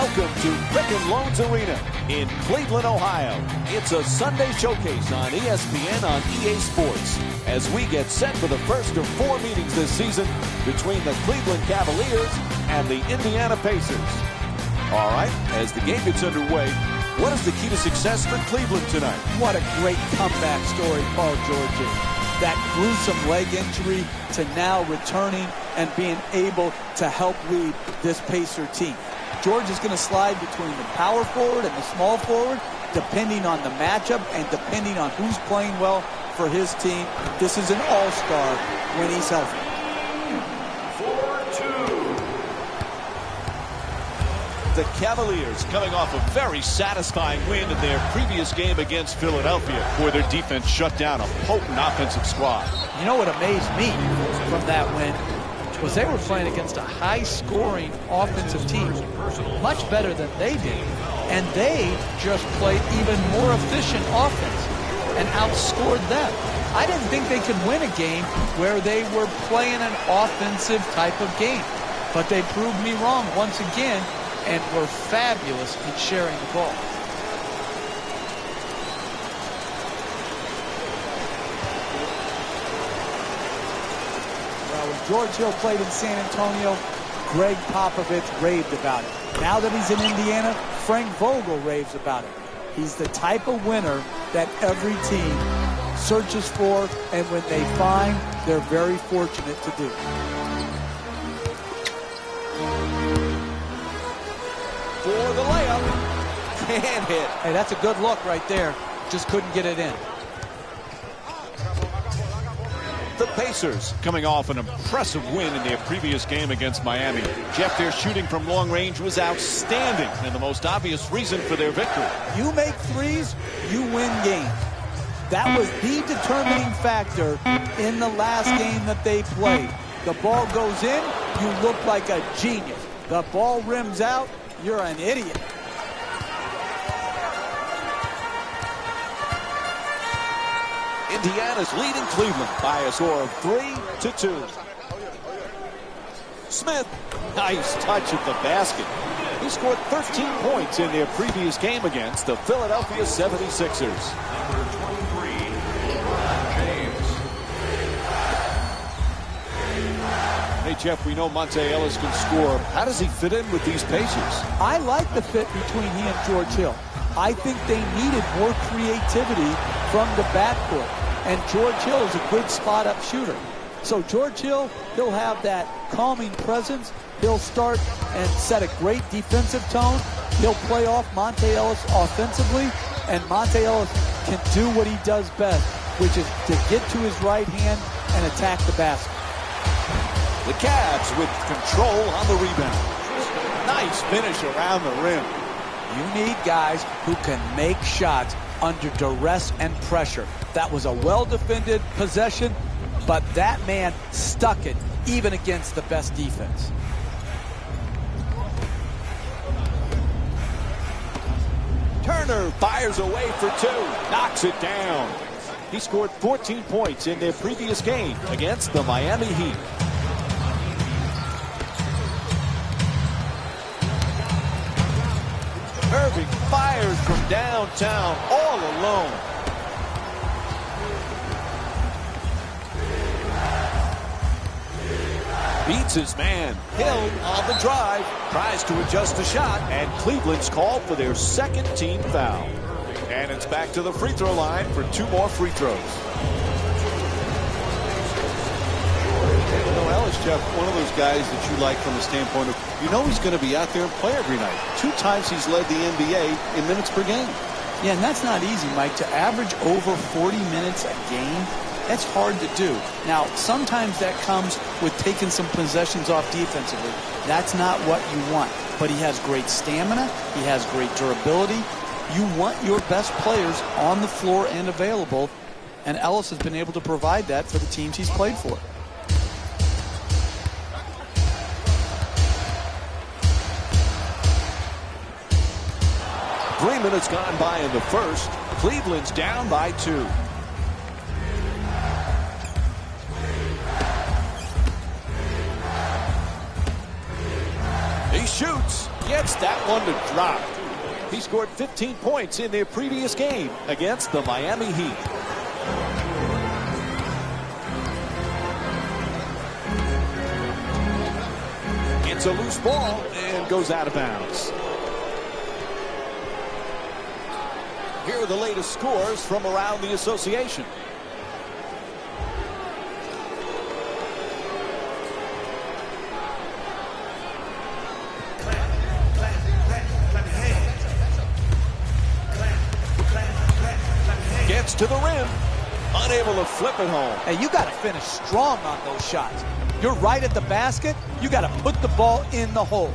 Welcome to Quicken Loans Arena in Cleveland, Ohio. It's a Sunday showcase on ESPN on EA Sports as we get set for the first of 4 meetings this season between the Cleveland Cavaliers and the Indiana Pacers. All right, as the game gets underway, what is the key to success for Cleveland tonight? What a great comeback story Paul George is. That gruesome leg injury to now returning and being able to help lead this Pacer team. George is going to slide between the power forward and the small forward, depending on the matchup and depending on who's playing well for his team. This is an all-star when he's healthy. 4-2. The Cavaliers coming off a very satisfying win in their previous game against Philadelphia, where their defense shut down a potent offensive squad. You know what amazed me from that win was they were playing against a high-scoring offensive team, much better than they did, and they just played even more efficient offense and outscored them. I didn't think they could win a game where they were playing an offensive type of game, but they proved me wrong once again and were fabulous in sharing the ball. George Hill played in San Antonio. Greg Popovich raved about it. Now that he's in Indiana, Frank Vogel raves about it. He's the type of winner that every team searches for, and when they find, they're very fortunate to do. For the layup. Can't hit. Hey, that's a good look right there. Just couldn't get it in. The Pacers coming off an impressive win in their previous game against Miami. Jeff, their shooting from long range was outstanding and the most obvious reason for their victory. You make threes, you win games. That was the determining factor in the last game that they played. The ball goes in, you look like a genius. The ball rims out, you're an idiot. Indiana's leading Cleveland by a score of 3-2. Smith, nice touch at the basket. He scored 13 points in their previous game against the Philadelphia 76ers. Number 23, James. Hey, Jeff, we know Monte Ellis can score. How does he fit in with these Pacers? I like the fit between he and George Hill. I think they needed more creativity from the backcourt. And George Hill is a good spot-up shooter. So George Hill, he'll have that calming presence. He'll start and set a great defensive tone. He'll play off Monte Ellis offensively. And Monte Ellis can do what he does best, which is to get to his right hand and attack the basket. The Cavs with control on the rebound. Nice finish around the rim. You need guys who can make shots under duress and pressure. That was a well-defended possession, but that man stuck it even against the best defense. Turner fires away for 2, knocks it down. He scored 14 points in their previous game against the Miami Heat. Irving fires from downtown all alone. Beats his man. Hill on the drive. Tries to adjust the shot. And Cleveland's called for their second team foul. And it's back to the free throw line for 2 more free throws. Ellis, Jeff, one of those guys that you like from the standpoint of, you know he's going to be out there and play every night. 2 times he's led the NBA in minutes per game. Yeah, and that's not easy, Mike. To average over 40 minutes a game, that's hard to do. Now, sometimes that comes with taking some possessions off defensively. That's not what you want. But he has great stamina. He has great durability. You want your best players on the floor and available, and Ellis has been able to provide that for the teams he's played for. Three minutes gone by in the first. Cleveland's down by 2. He shoots, gets Gets that one to drop. He scored 15 points in their previous game against the Miami Heat. It's a loose ball and goes out of bounds. Here are the latest scores from around the association. Gets to the rim, unable to flip it home. Hey, you got to finish strong on those shots. You're right at the basket. You got to put the ball in the hole.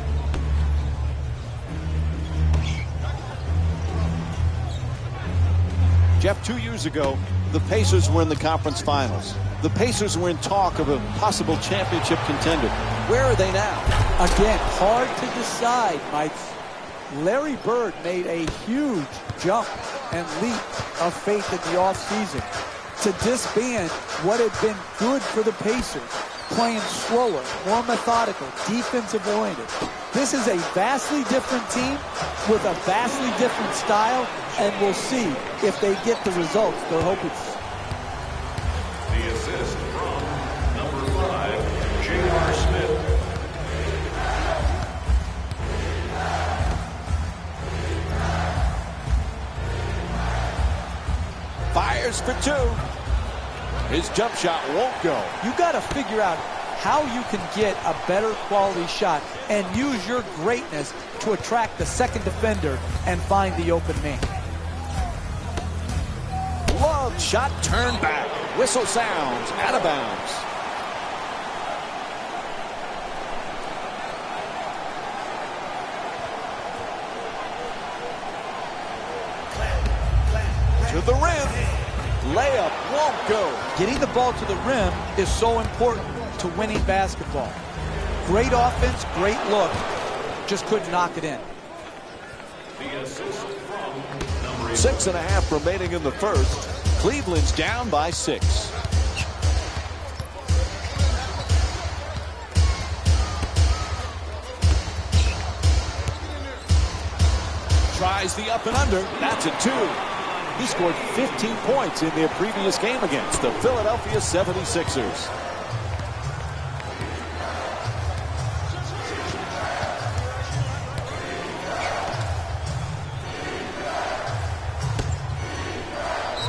Jeff, 2 years ago, the Pacers were in the conference finals. The Pacers were in talk of a possible championship contender. Where are they now? Again, hard to decide, Mike. Larry Bird made a huge jump and leap of faith in the offseason to disband what had been good for the Pacers, playing slower, more methodical, defensive-oriented. This is a vastly different team with a vastly different style, and we'll see if they get the results they're hoping for. The assist from number 5, J.R. Smith. Fires for 2. His jump shot won't go. You got to figure out how you can get a better quality shot and use your greatness to attract the second defender and find the open man. Love shot turned back. Whistle sounds out of bounds. To the rim. Layup won't go. Getting the ball to the rim is so important to winning basketball. Great offense, great look. Just couldn't knock it in. The assist from number 6.5 remaining in the first. Cleveland's down by 6. Tries the up and under. That's a 2. He scored 15 points in their previous game against the Philadelphia 76ers.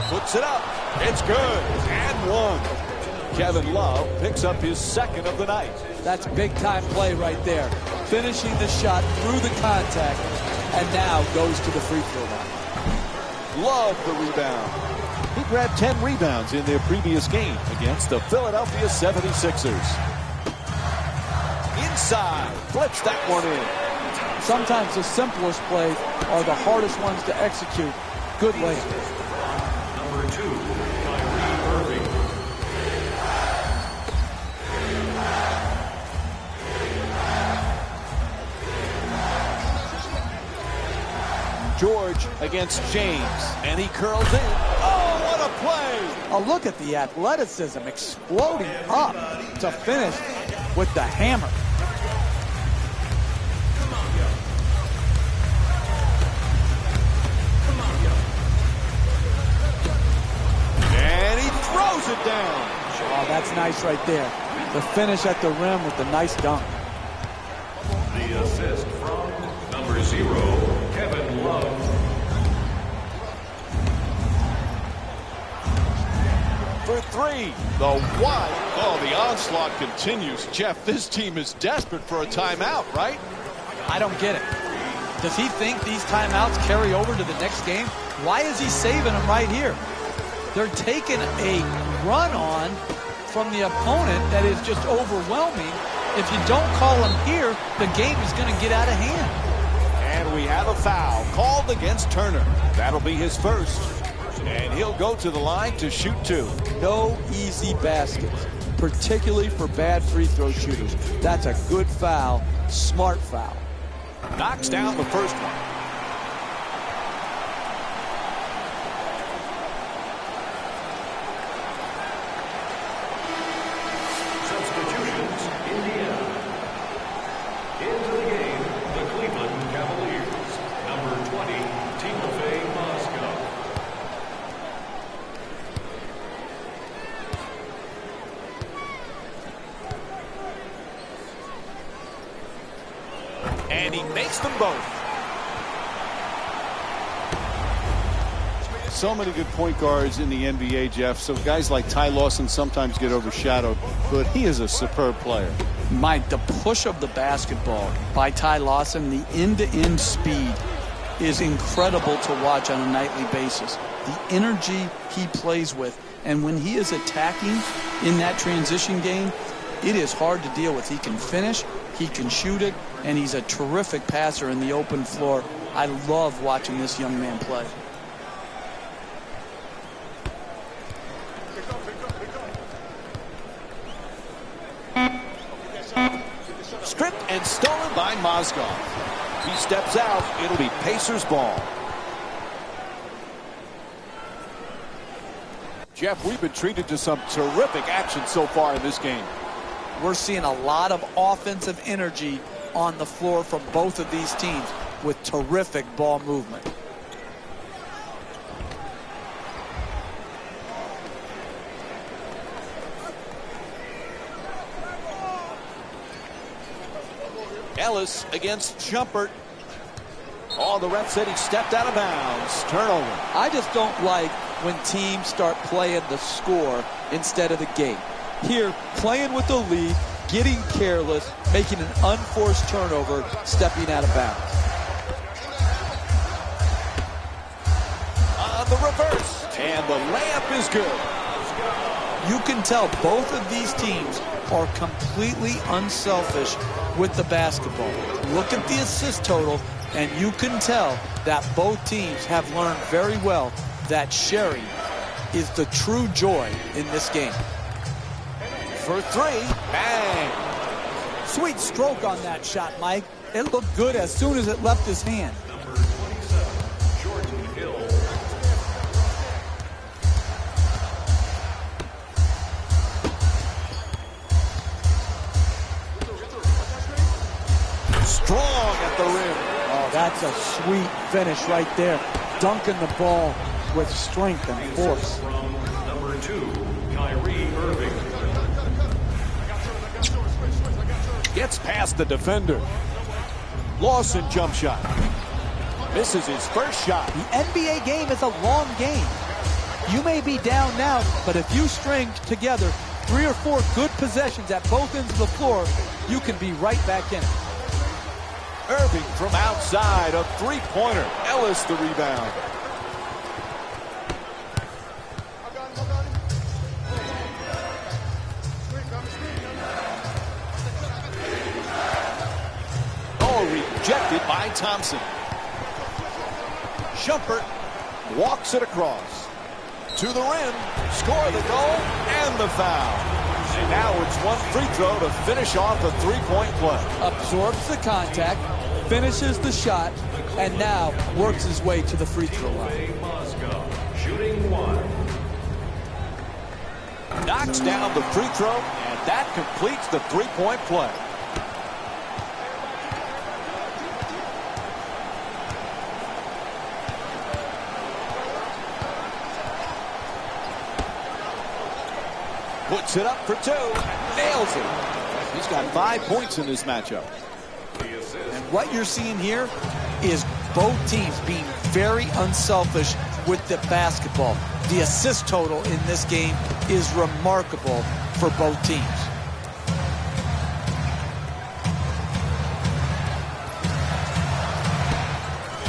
Puts it up. It's good. And 1. Kevin Love picks up his second of the night. That's big time play right there. Finishing the shot through the contact and now goes to the free throw line. Love the rebound. He grabbed 10 rebounds in their previous game against the Philadelphia 76ers. Inside, flips that one in. Sometimes the simplest plays are the hardest ones to execute. Good layup. number 2, Kyrie Irving. George against James, and he curls in. Oh, what a play! Oh, look at the athleticism exploding up to finish with the hammer. And he throws it down. Oh, that's nice right there. The finish at the rim with the nice dunk. The assist from number 0, Kevin Love. For 3, the one. Oh, the onslaught continues. Jeff, this team is desperate for a timeout, right? I don't get it. Does he think these timeouts carry over to the next game? Why is he saving them right here? They're taking a run on from the opponent that is just overwhelming. If you don't call him here, the game is going to get out of hand. And we have a foul called against Turner. That'll be his first. And he'll go to the line to shoot 2. No easy baskets, particularly for bad free throw shooters. That's a good foul, smart foul. Knocks down the first one. Substitutions, Indiana. Into the game, the Cleveland Cavaliers. and he makes them both. So many good point guards in the NBA, Jeff. So guys like Ty Lawson sometimes get overshadowed, but he is a superb player. Mike, the push of the basketball by Ty Lawson, the end-to-end speed is incredible to watch on a nightly basis. The energy he plays with, and when he is attacking in that transition game, it is hard to deal with. He can finish, he can shoot it, and he's a terrific passer in the open floor. I love watching this young man play. Stripped and stolen by Mozgov. He steps out. It'll be Pacers ball. Jeff, we've been treated to some terrific action so far in this game. We're seeing a lot of offensive energy on the floor from both of these teams with terrific ball movement. Ellis against Shumpert. Oh, the ref said he stepped out of bounds. Turnover. I just don't like when teams start playing the score instead of the game. Here, playing with the lead, getting careless, making an unforced turnover, stepping out of bounds. On the reverse. And the layup is good. You can tell both of these teams are completely unselfish with the basketball. Look at the assist total, and you can tell that both teams have learned very well that sharing is the true joy in this game. For three, bang. Sweet stroke on that shot, Mike. It looked good as soon as it left his hand. Strong at the rim. Oh, that's a sweet finish right there. Dunking the ball with strength and force. From number 2, Kyrie Irving. Gets past the defender. Lawson jump shot. Misses his first shot. The NBA game is a long game. You may be down now, but if you string together 3 or 4 good possessions at both ends of the floor, you can be right back in it. Irving from outside, a three-pointer. Ellis the rebound. Oh, rejected by Thompson. Shumpert walks it across. To the rim, score the goal, and the foul. And now it's one free throw to finish off a three-point play. Absorbs the contact, finishes the shot, and now works his way to the free throw line. Shooting 1. Knocks down the free throw, and that completes the three-point play. Puts it up for 2. Nails it. He's got 5 points in this matchup. And what you're seeing here is both teams being very unselfish with the basketball. The assist total in this game is remarkable for both teams.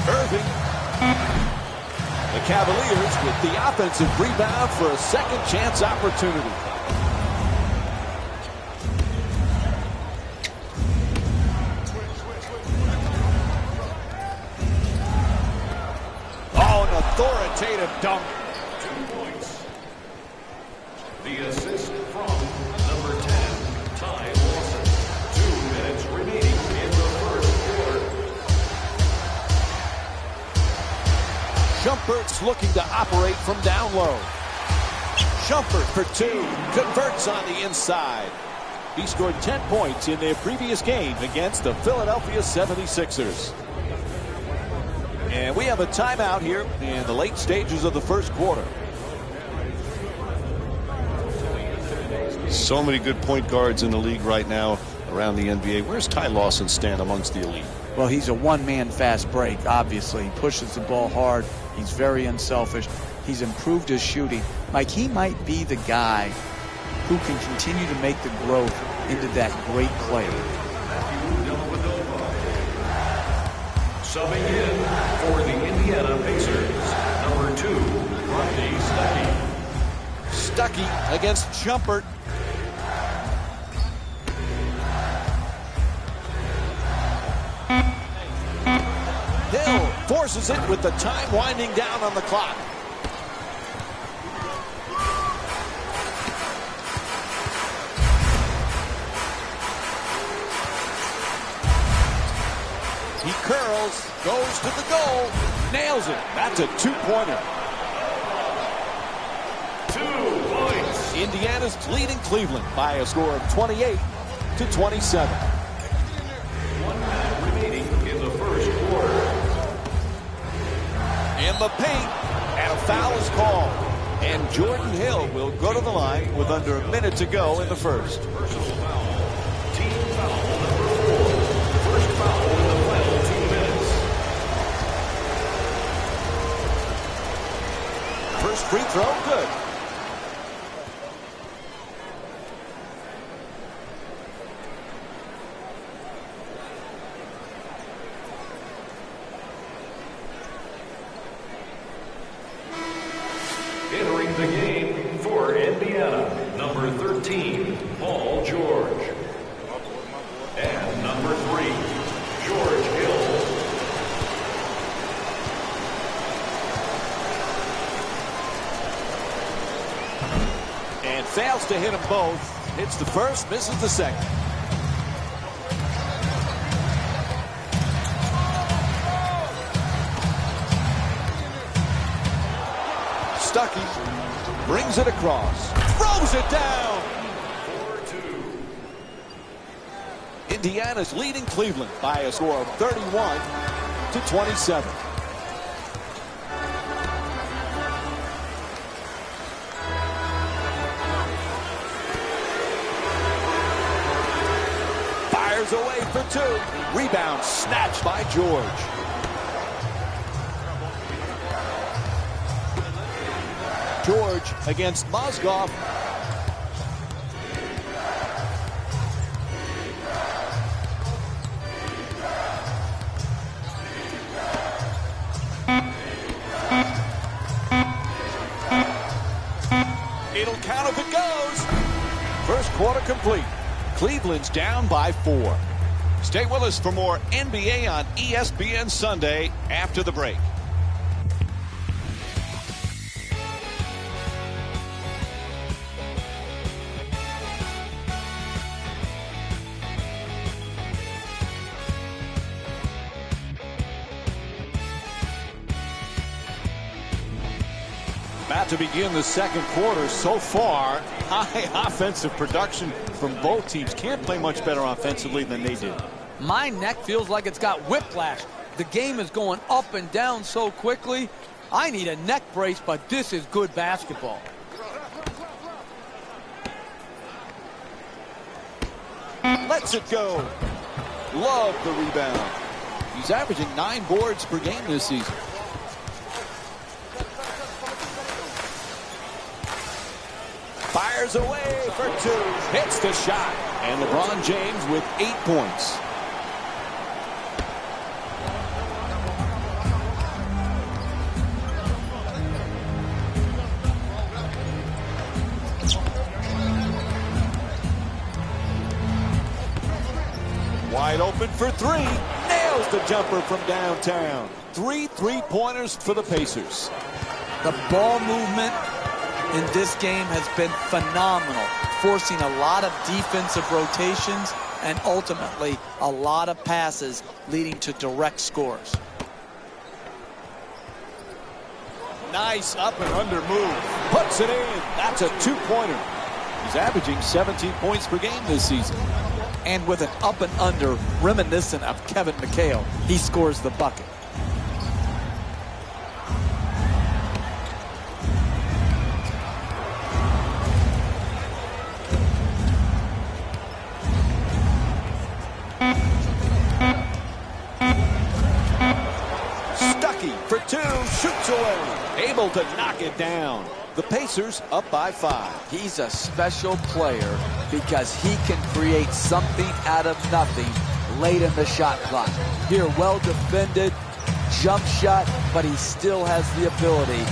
Irving. The Cavaliers with the offensive rebound for a second chance opportunity. Authoritative dunk. 2 points. The assist from number 10, Ty Lawson. 2 minutes remaining in the first quarter. Shumpert's looking to operate from down low. Shumpert for 2. Converts on the inside. He scored 10 points in their previous game against the Philadelphia 76ers. And we have a timeout here in the late stages of the first quarter. So many good point guards in the league right now around the NBA. Where's Ty Lawson stand amongst the elite? Well, he's a one-man fast break, obviously. He pushes the ball hard. He's very unselfish. He's improved his shooting. Mike, he might be the guy who can continue to make the growth into that great player. Subbing in for the Indiana Pacers, number 2, Rodney Stuckey. Stuckey against Jumpert. Hill forces it with the time winding down on the clock. He curls, goes to the goal, nails it. That's a two-pointer. 2 points. Indiana's leading Cleveland by a score of 28-27. 1 minute remaining in the first quarter. In the paint, and a foul is called. And Jordan Hill will go to the line with under a minute to go in the first. Personal foul. Team foul number 4. First foul in the final 2 minutes. First free throw, good. Entering the game for Indiana, number 13, Paul George. And number 3, George Hill. And fails to hit them both. Hits the first, misses the second. Stuckey brings it across, throws it down. 4-2. Indiana's leading Cleveland by a score of 31-27. Fires away for 2. Rebound snatched by George. George against Mozgov. It'll count if it goes. First quarter complete. Cleveland's down by 4. Stay with us for more NBA on ESPN Sunday after the break. About to begin the second quarter. So far, high offensive production from both teams. Can't play much better offensively than they did. My neck feels like it's got whiplash. The game is going up and down so quickly. I need a neck brace, but this is good basketball. Lets it go. Love the rebound. He's averaging 9 boards per game this season. Fires away for 2. Hits the shot. And LeBron James with 8 points. Wide open for 3. Nails the jumper from downtown. 3 3-pointers for the Pacers. The ball movement in this game has been phenomenal, forcing a lot of defensive rotations and ultimately a lot of passes leading to direct scores. Nice up and under move. Puts it in. That's a 2-pointer. He's averaging 17 points per game this season. And with an up and under reminiscent of Kevin McHale, he scores the bucket. strips away. Able to knock it down. The Pacers up by 5. He's a special player because he can create something out of nothing late in the shot clock. Here, well defended, jump shot, but he still has the ability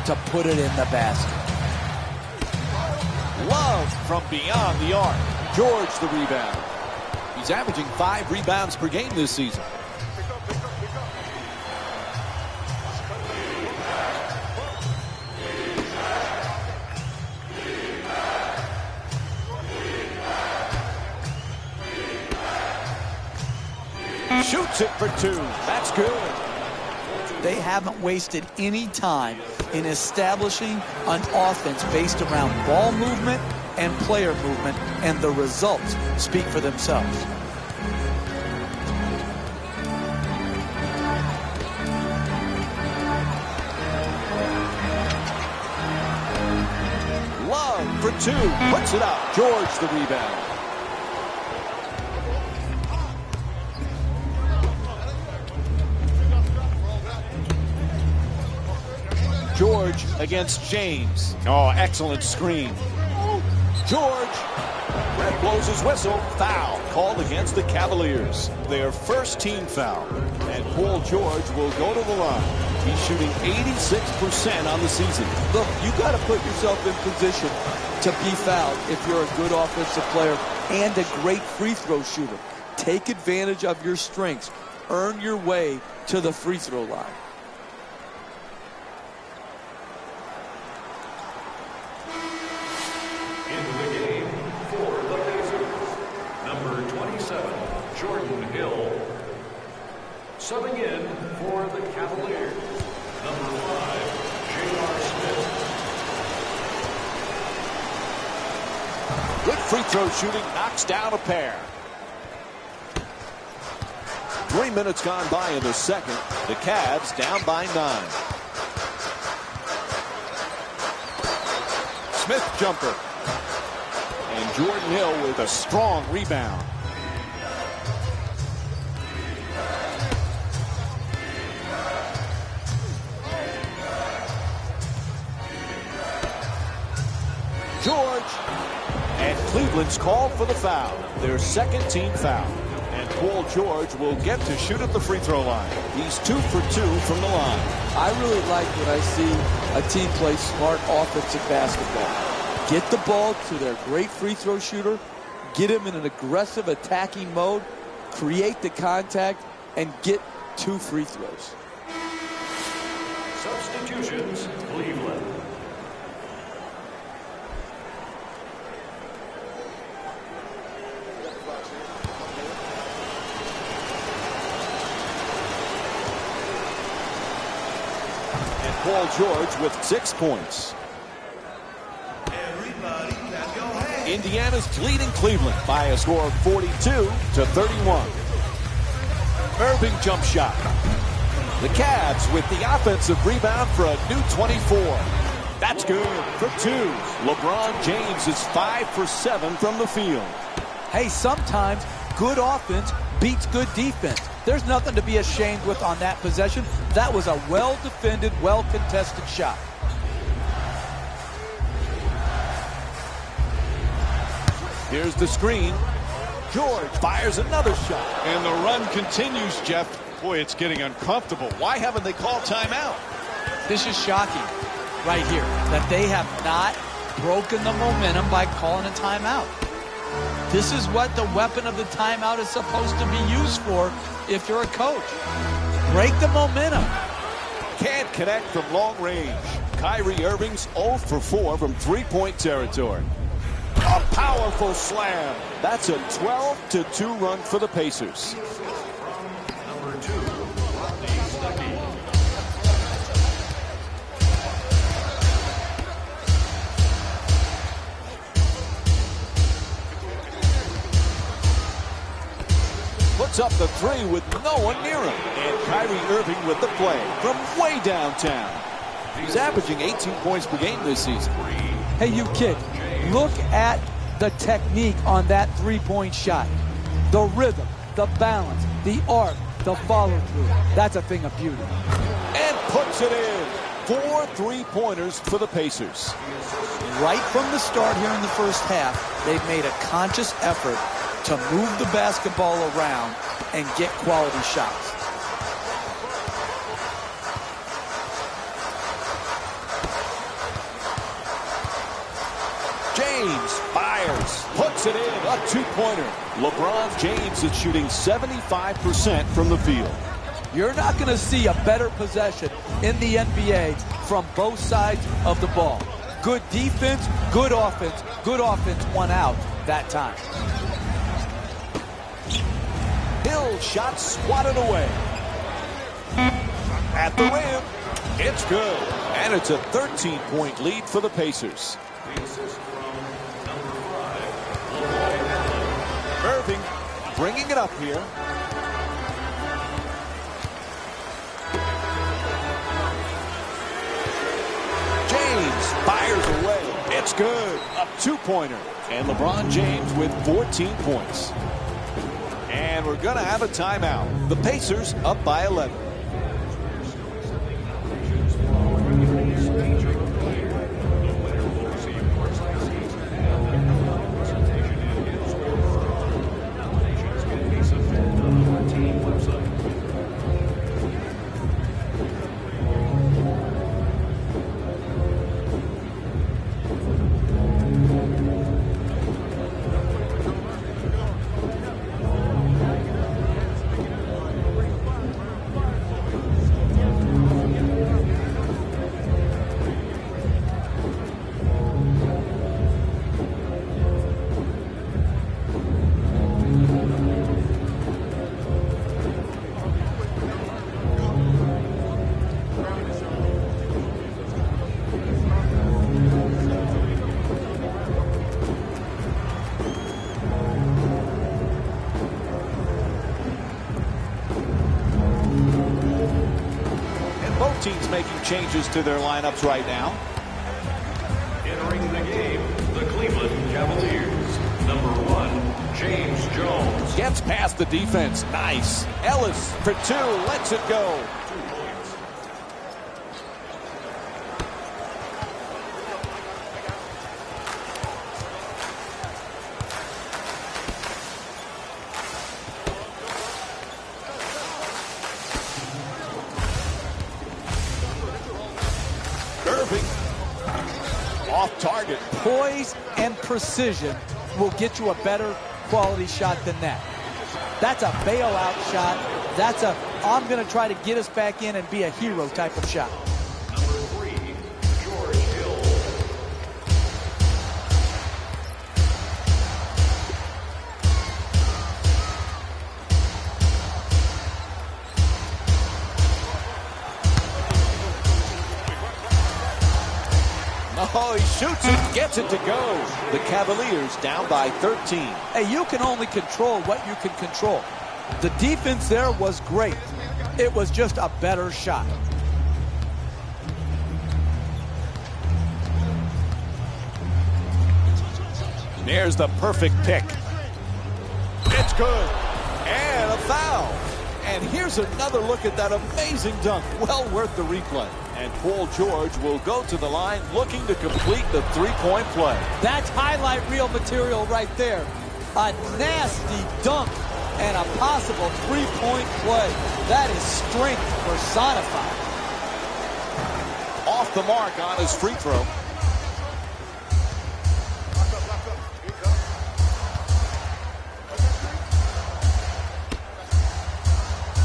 to put it in the basket. Love from beyond the arc. George the rebound. He's averaging 5 rebounds per game this season. Shoots it for 2. That's good. They haven't wasted any time in establishing an offense based around ball movement and player movement, and the results speak for themselves. Love for 2. Puts it up. George the rebound. George against James. Oh, excellent screen. George. Ref blows his whistle. Foul called against the Cavaliers. Their first team foul. And Paul George will go to the line. He's shooting 86% on the season. Look, you got to put yourself in position to be fouled if you're a good offensive player and a great free throw shooter. Take advantage of your strengths. Earn your way to the free throw line. Subbing in for the Cavaliers, number 5, J.R. Smith. Good free throw shooting, knocks down a pair. 3 minutes gone by in the second. The Cavs down by 9. Smith jumper. And Jordan Hill with a strong rebound. George, and Cleveland's called for the foul, their second team foul. And Paul George will get to shoot at the free throw line. He's 2 for 2 from the line. I really like when I see a team play smart offensive basketball. Get the ball to their great free throw shooter, get him in an aggressive attacking mode, create the contact, and get 2 free throws. Substitutions, Cleveland. Paul George with 6 points. Indiana's leading Cleveland by a score of 42-31. Irving jump shot. The Cavs with the offensive rebound for a new 24. That's good for 2. LeBron James is 5 for 7 from the field. Hey, sometimes good offense beats good defense. There's nothing to be ashamed with on that possession. That was a well-defended, well-contested shot. Here's the screen. George fires another shot. And the run continues, Jeff. Boy, it's getting uncomfortable. Why haven't they called timeout? This is shocking right here, that they have not broken the momentum by calling a timeout. This is what the weapon of the timeout is supposed to be used for if you're a coach. Break the momentum. Can't connect from long range. Kyrie Irving's 0 for 4 from three-point territory. A powerful slam. That's a 12-2 run for the Pacers. Number 2, Rodney Stuckey. Puts up the 3 with no one near him. And Kyrie Irving with the play from way downtown. He's averaging 18 points per game this season. Hey, you kid, look at the technique on that three-point shot. The rhythm, the balance, the arc, the follow-through. That's a thing of beauty. And puts it in. 4 3-pointers for the Pacers. Right from the start here in the first half, they've made a conscious effort to move the basketball around and get quality shots. James fires, puts it in, a 2-pointer. LeBron James is shooting 75% from the field. You're not going to see a better possession in the NBA from both sides of the ball. Good defense, good offense won out that time. Hill shot swatted away. At the rim, it's good. And it's a 13-point lead for the Pacers. Irving bringing it up here. James fires away. It's good. A 2-pointer. And LeBron James with 14 points. And we're going to have a timeout. The Pacers up by 11. Teams making changes to their lineups right now. Entering the game, the Cleveland Cavaliers. Number 1, James Jones. Gets past the defense. Nice. Ellis for 2. Lets it go. 2 points. Off target. Poise and precision will get you a better quality shot than that. That's a bailout shot. That's a, I'm going to try to get us back in and be a hero type of shot. Number 3, George Hill. Oh, he shoots it, gets it to go. The Cavaliers down by 13. Hey, you can only control what you can control. The defense there was great. It was just a better shot. There's the perfect pick. It's good. And a foul. And here's another look at that amazing dunk. Well worth the replay. And Paul George will go to the line looking to complete the 3-point play. That's highlight reel material right there. A nasty dunk and a possible 3-point play. That is strength personified. Off the mark on his free throw.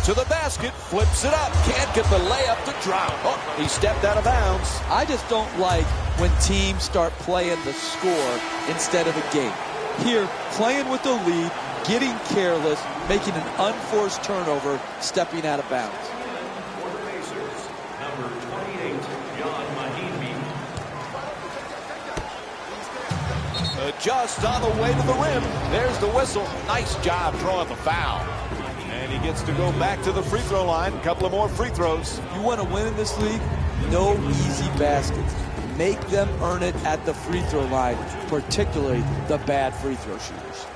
To the basket, flips it up. Can't get the layup to drop. Oh, he stepped out of bounds. I just don't like when teams start playing the score instead of a game. Here, playing with the lead, getting careless, making an unforced turnover, stepping out of bounds. For the Pacers, number 28, John Mahimi. Just on the way to the rim. There's the whistle. Nice job drawing the foul. And he gets to go back to the free throw line. A couple of more free throws. You want to win in this league? No easy baskets. Make them earn it at the free throw line, particularly the bad free throw shooters.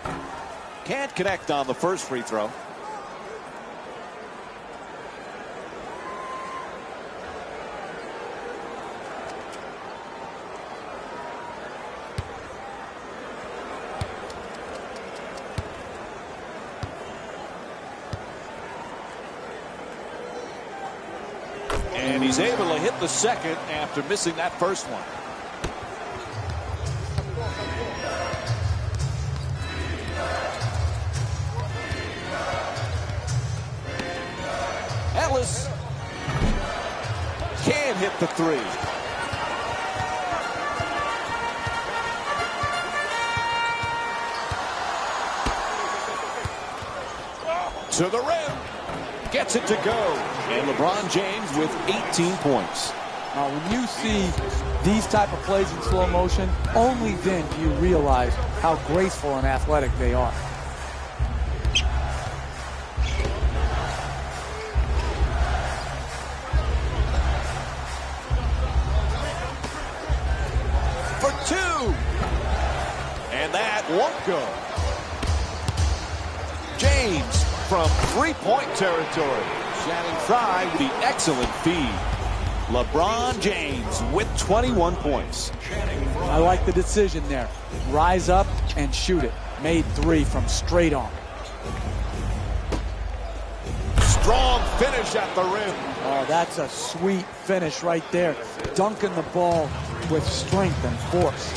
Can't connect on the first free throw. And he's able to hit the second after missing that first one. Ellis can't hit the three. To the rim. Gets it to go. And LeBron James with 18 points. Now, when you see these type of plays in slow motion, only then do you realize how graceful and athletic they are. For two. And that won't go. James from three-point territory. Channing Frye with the excellent feed. LeBron James with 21 points. I like the decision there. Rise up and shoot it. Made three from straight on. Strong finish at the rim. Oh, that's a sweet finish right there. Dunking the ball with strength and force.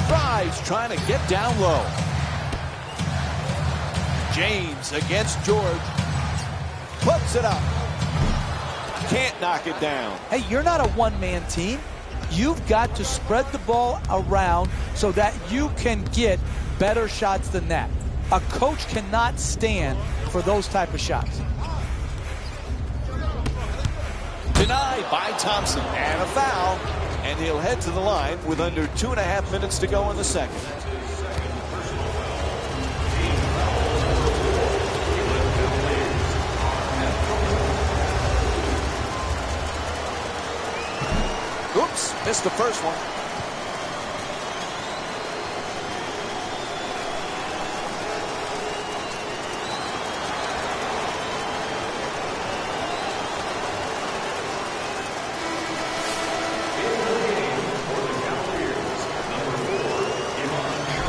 Frye's trying to get down low. James against George. Puts it up. Can't knock it down. Hey, you're not a one-man team. You've got to spread the ball around so that you can get better shots than that. A coach cannot stand for those type of shots. Denied by Thompson. And a foul. And he'll head to the line with under 2.5 minutes to go in the second. Oops, missed the first one. For the Cavaliers, number 4,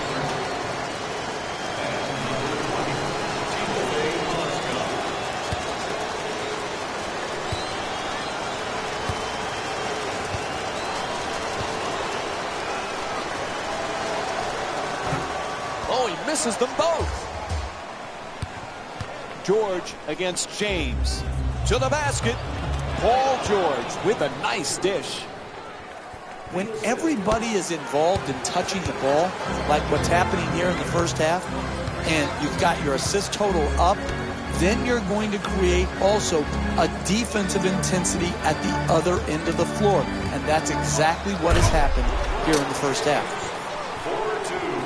Oh, he misses them both. George against James. To the basket. Paul George with a nice dish. When everybody is involved in touching the ball, like what's happening here in the first half, and you've got your assist total up, then you're going to create also a defensive intensity at the other end of the floor. And that's exactly what has happened here in the first half. 4-2.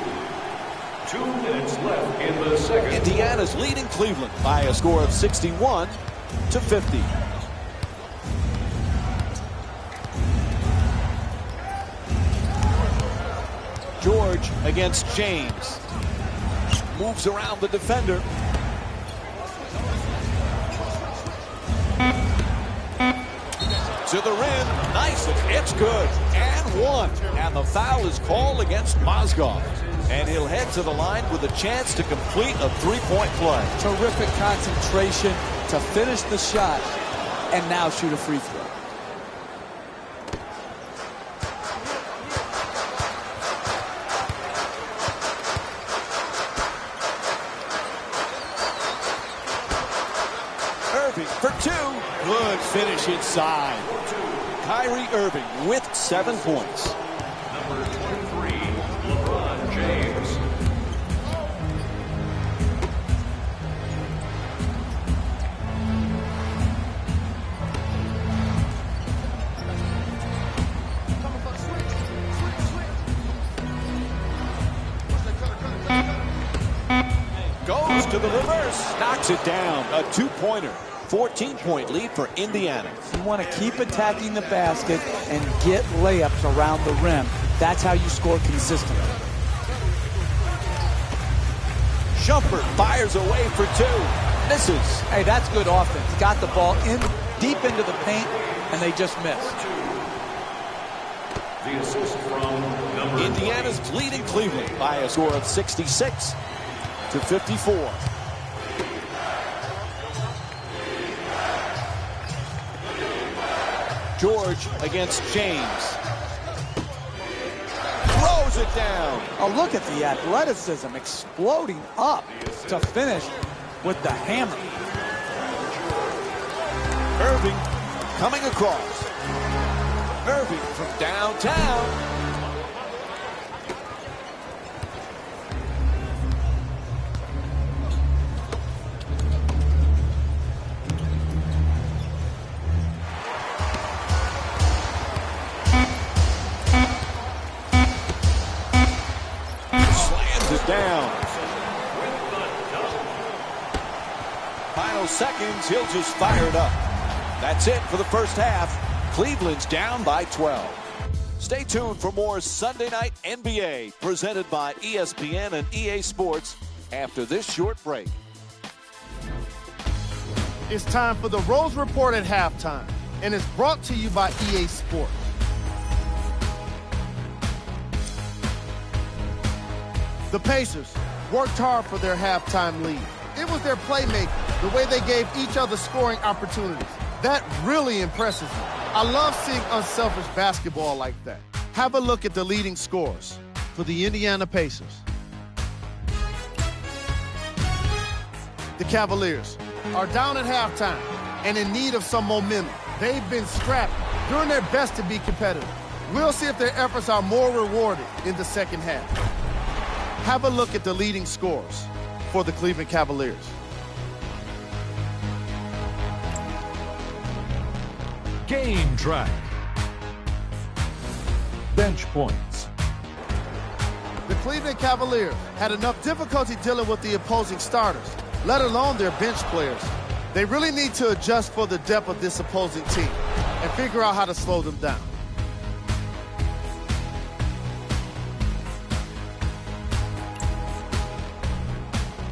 2 minutes left in the second. Indiana's leading Cleveland by a score of 61-50. George against James. Moves around the defender. To the rim. Nice. It's good. And one. And the foul is called against Mozgov. And he'll head to the line with a chance to complete a three-point play. Terrific concentration to finish the shot and now shoot a free throw. For two. Good finish inside. Kyrie Irving with 7 points. Number 23, LeBron James. Goes to the reverse. Knocks it down. A two-pointer. 14-point lead for Indiana. You want to keep attacking the basket and get layups around the rim. That's how you score consistently. Shumpert fires away for two. Misses. Hey, that's good offense. Got the ball in deep into the paint, and they just missed. The assist from number Indiana's leading Cleveland by a score of 66-54. to 54. George against James. Throws it down. Oh, look at the athleticism exploding up to finish with the hammer. Irving coming across. Irving from downtown. Slams it down. Final seconds, he'll just fire it up. That's it for the first half. Cleveland's down by 12. Stay tuned for more Sunday Night NBA presented by ESPN and EA Sports after this short break. It's time for the Rose Report at halftime, and it's brought to you by EA Sports. The Pacers worked hard for their halftime lead. It was their playmaking, the way they gave each other scoring opportunities. That really impresses me. I love seeing unselfish basketball like that. Have a look at the leading scorers for the Indiana Pacers. The Cavaliers are down at halftime and in need of some momentum. They've been scrapping, doing their best to be competitive. We'll see if their efforts are more rewarded in the second half. Have a look at the leading scorers for the Cleveland Cavaliers. Game track. Bench points. The Cleveland Cavaliers had enough difficulty dealing with the opposing starters, let alone their bench players. They really need to adjust for the depth of this opposing team and figure out how to slow them down.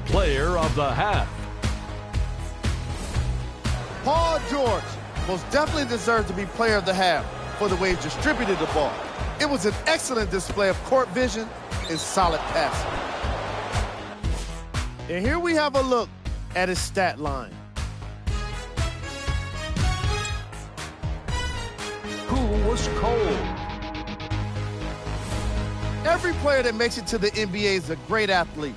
Player of the half. Paul George most definitely deserved to be player of the half for the way he distributed the ball. It was an excellent display of court vision and solid passing. And here we have a look at his stat line. Who was cold? Every player that makes it to the NBA is a great athlete,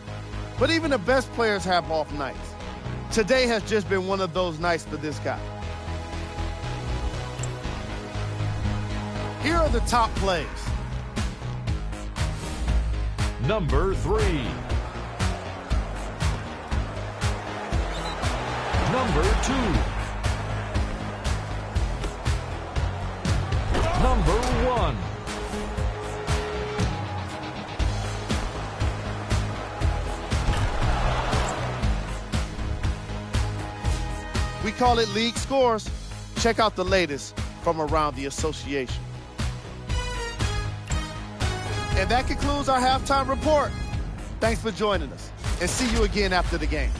but even the best players have off nights. Today has just been one of those nights for this guy. Here are the top plays. Number 3. Number 2. Number 1. We call it league scores. Check out the latest from around the association. And that concludes our halftime report. Thanks for joining us, and see you again after the game.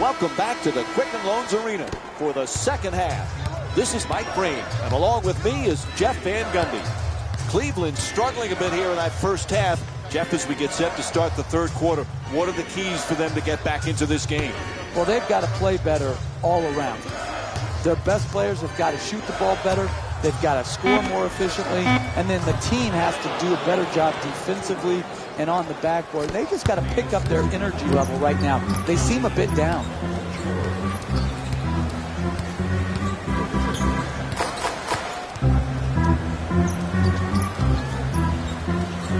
Welcome back to the Quicken Loans Arena for the second half. This is Mike Breen, and along with me is Jeff Van Gundy. Cleveland struggling a bit here in that first half. Jeff, as we get set to start the third quarter, what are the keys for them to get back into this game? Well, they've got to play better all around. Their best players have got to shoot the ball better. They've got to score more efficiently. And then the team has to do a better job defensively and on the backboard. They just got to pick up their energy level right now. They seem a bit down.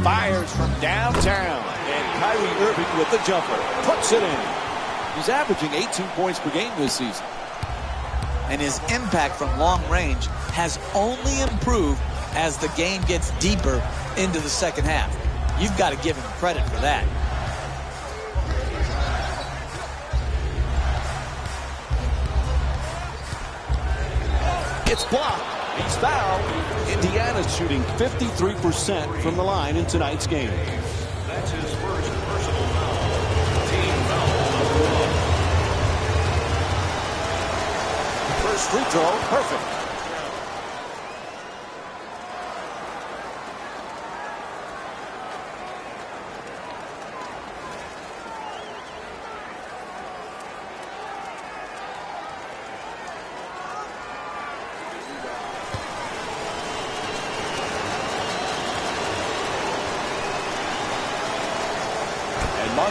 Fires from downtown. And Kyrie Irving with the jumper. Puts it in. He's averaging 18 points per game this season. And his impact from long range has only improved as the game gets deeper into the second half. You've got to give him credit for that. It's blocked. He's fouled. Indiana's shooting 53% from the line in tonight's game. That's his first personal foul. Team foul. First free throw, perfect.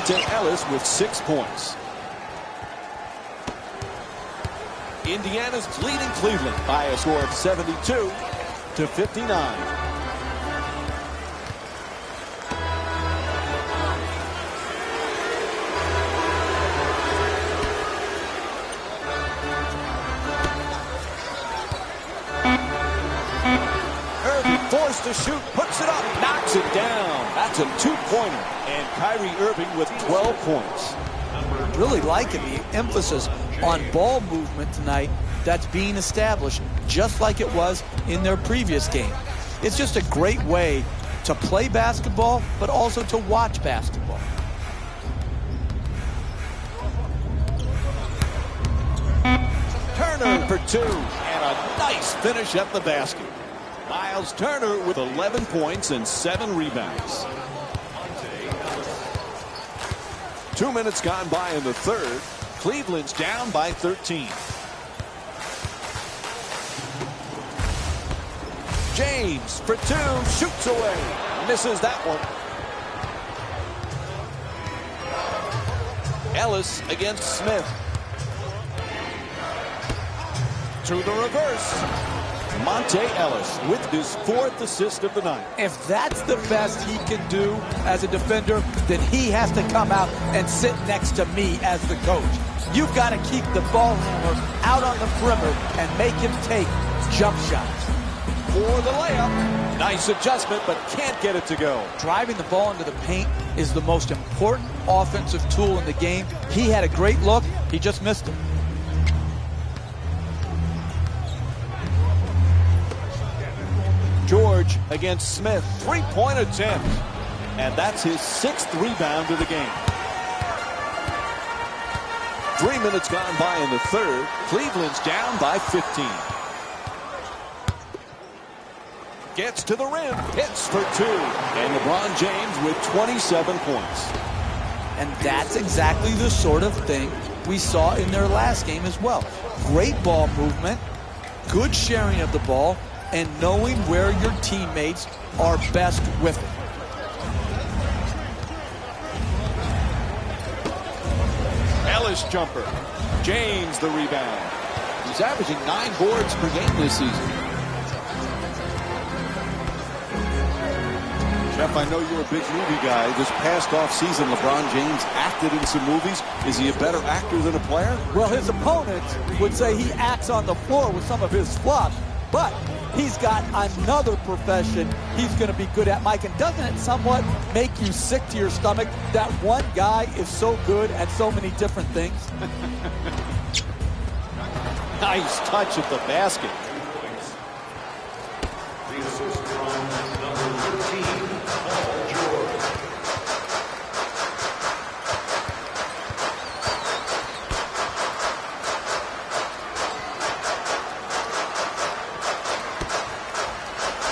Monte Ellis with 6 points. Indiana's leading Cleveland by a score of 72-59. Forced to shoot, puts it up, knocks it down. That's a 2-pointer. And Kyrie Irving with 12 points. Really liking the emphasis on ball movement tonight that's being established, just like it was in their previous game. It's just a great way to play basketball, but also to watch basketball. Turner for 2, and a nice finish at the basket. Miles Turner with 11 points and 7 rebounds. 2 minutes gone by in the third. Cleveland's down by 13. James for 2, shoots away, misses that one. Ellis against Smith. To the reverse. Monte Ellis with his 4th assist of the night. If that's the best he can do as a defender, then he has to come out and sit next to me as the coach. You've got to keep the ball handler out on the perimeter and make him take jump shots. For the layup. Nice adjustment, but can't get it to go. Driving the ball into the paint is the most important offensive tool in the game. He had a great look. He just missed it. George against Smith. 3-point attempt. And that's his 6th rebound of the game. 3 minutes gone by in the third. Cleveland's down by 15. Gets to the rim. Hits for 2. And LeBron James with 27 points. And that's exactly the sort of thing we saw in their last game as well. Great ball movement, good sharing of the ball, and knowing where your teammates are best with it. Ellis jumper. James the rebound. He's averaging 9 boards per game this season. Jeff, I know you're a big movie guy. This past offseason, LeBron James acted in some movies. Is he a better actor than a player? Well, his opponents would say he acts on the floor with some of his fluff, but he's got another profession he's going to be good at, Mike. And doesn't it somewhat make you sick to your stomach that one guy is so good at so many different things? Nice touch at the basket. The assist from number 13, Paul George.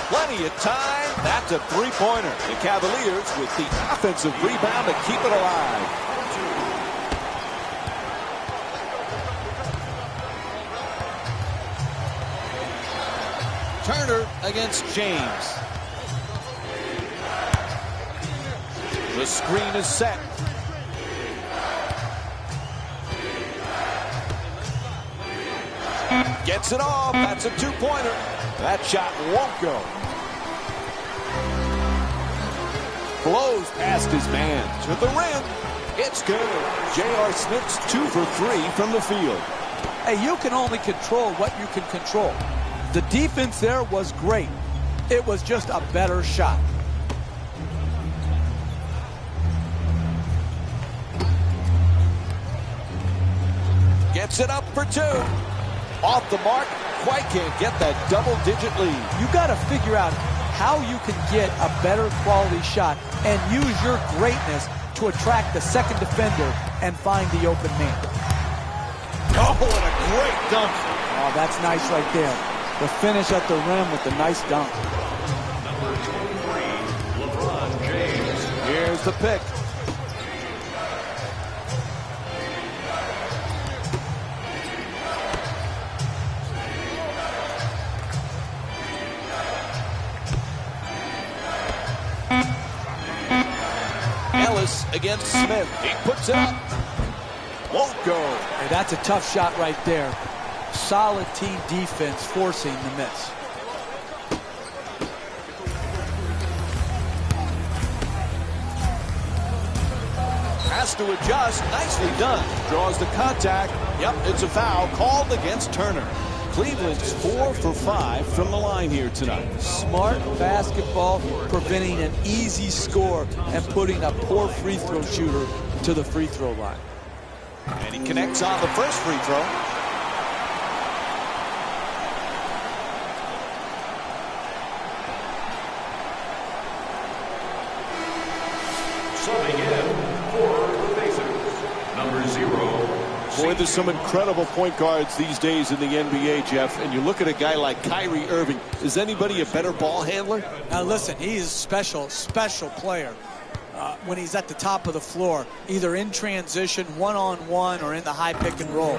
Plenty of time. That's a 3-pointer. The Cavaliers with the offensive rebound to keep it alive. Turner against James. The screen is set. Gets it off. That's a 2-pointer. That shot won't go. Blows past his man to the rim. It's good. J.R. Smith's 2 for 3 from the field. Hey, you can only control what you can control. The defense there was great. It was just a better shot. Gets it up for 2. Off the mark. Quite can't get that double-digit lead. You got to figure out how you can get a better quality shot and use your greatness to attract the second defender and find the open man. Oh, and a great dunk. Oh, that's nice right there. The finish at the rim with the nice dunk. Number 23, LeBron James. Here's the pick. miss against Smith. He puts it up. Won't go. Hey, that's a tough shot right there. Solid team defense forcing the miss. Has to adjust. Nicely done. Draws the contact. Yep, it's a foul called against Turner. Cleveland's 4 for 5 from the line here tonight. Smart basketball, preventing an easy score and putting a poor free throw shooter to the free throw line. And he connects on the first free throw. Subbing in for the Pacers, number 0. Boy, there's some incredible point guards these days in the NBA, Jeff. And you look at a guy like Kyrie Irving. Is anybody a better ball handler? Now listen, he's a special player. When he's at the top of the floor, either in transition, one-on-one, or in the high pick and roll.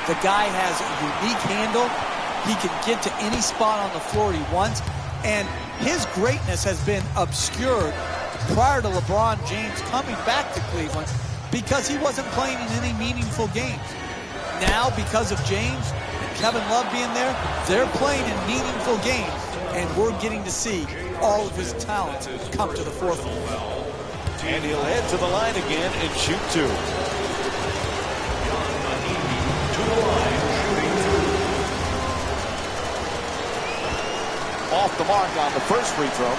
The guy has a unique handle. He can get to any spot on the floor he wants. And his greatness has been obscured prior to LeBron James coming back to Cleveland because he wasn't playing in any meaningful games. Now, because of James and Kevin Love being there, they're playing in meaningful games, and we're getting to see all of his talent come to the forefront. And he'll head to the line again and shoot 2. Off the mark on the first free throw.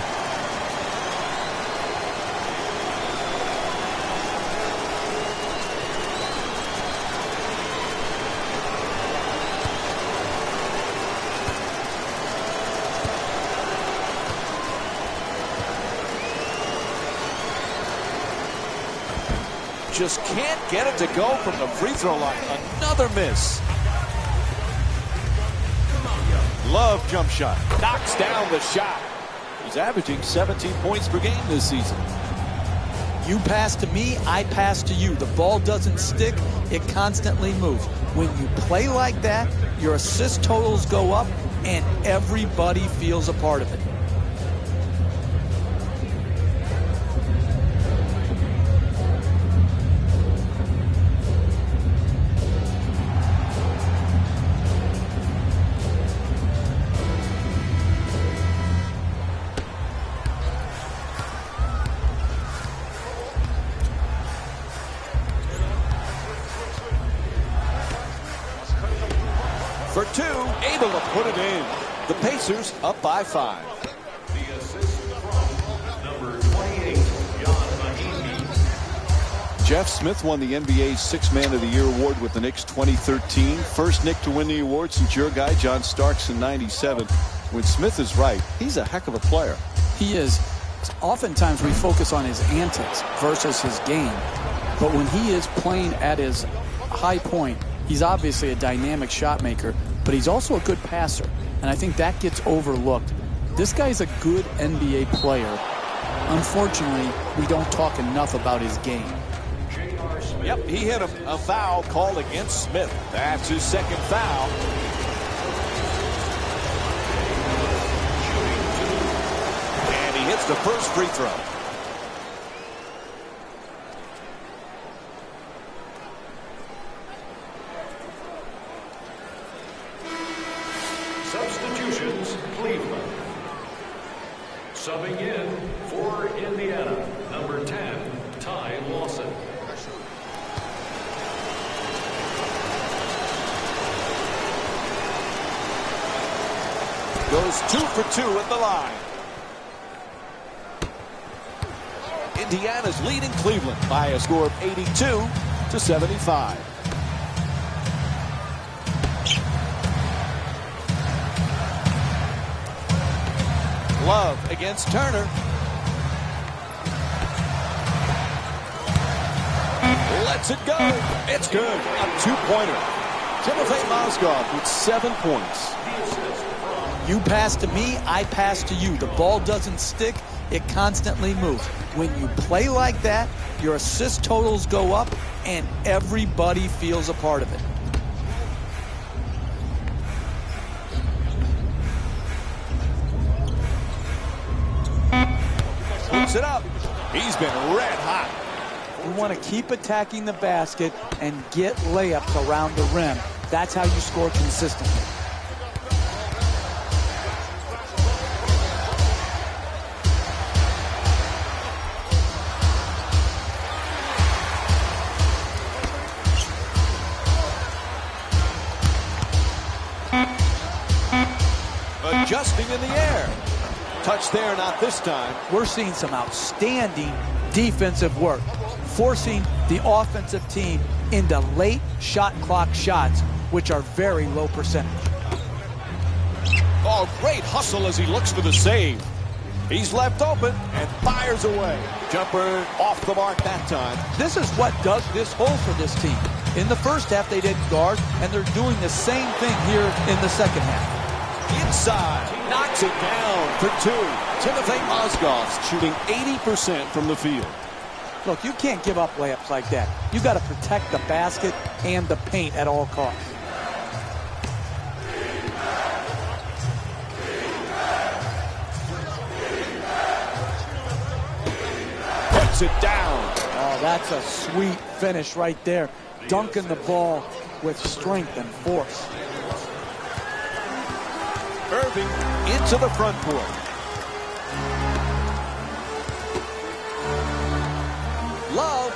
Just can't get it to go from the free throw line. Another miss. Love jump shot. Knocks down the shot. He's averaging 17 points per game this season. You pass to me, I pass to you. The ball doesn't stick, it constantly moves. When you play like that, your assist totals go up and everybody feels a part of it. For 2, able to put it in. The Pacers up by 5. The assist from number 28, John Mahimi. Jeff Smith won the NBA's Sixth Man of the Year award with the Knicks 2013. First Knick to win the award since your guy, John Starks, in '97. When Smith is right, he's a heck of a player. He is. Oftentimes we focus on his antics versus his game. But when he is playing at his high point, he's obviously a dynamic shot maker, but he's also a good passer. And I think that gets overlooked. This guy's a good NBA player. Unfortunately, we don't talk enough about his game. Yep, he hit a foul called against Smith. That's his second foul. And he hits the first free throw. Substitutions, Cleveland. Subbing in for Indiana, number 10, Ty Lawson. Goes 2 for 2 at the line. Indiana's leading Cleveland by a score of 82-75. Love against Turner. Lets it go. It's good. A two-pointer. Timofey Mozgov with 7 points. You pass to me, I pass to you. The ball doesn't stick, it constantly moves. When you play like that, your assist totals go up and everybody feels a part of it. Puts it up. He's been red hot. You want to keep attacking the basket and get layups around the rim. That's how you score consistently. Adjusting in the air. Touch there, not this time. We're seeing some outstanding defensive work, forcing the offensive team into late shot clock shots, which are very low percentage. Oh, great hustle as he looks for the save. He's left open and fires away. Jumper off the mark that time. This is what dug this hole for this team. In the first half, they didn't guard, and they're doing the same thing here in the second half. Inside, he knocks it down for two. Timothy Mozgov shooting 80% from the field. Look, you can't give up layups like that. You got to protect the basket and the paint at all costs. Puts it down. Oh, that's a sweet finish right there. Dunking the ball with strength and force. Irving into the front court. Love,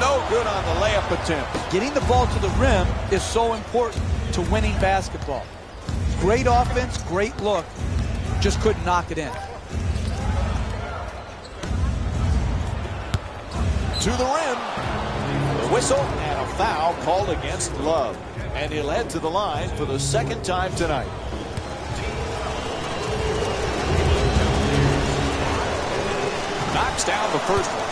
no good on the layup attempt. Getting the ball to the rim is so important to winning basketball. Great offense, great look, just couldn't knock it in. To the rim. The whistle and a foul called against Love. And he'll head to the line for the second time tonight. Knocks down the first one.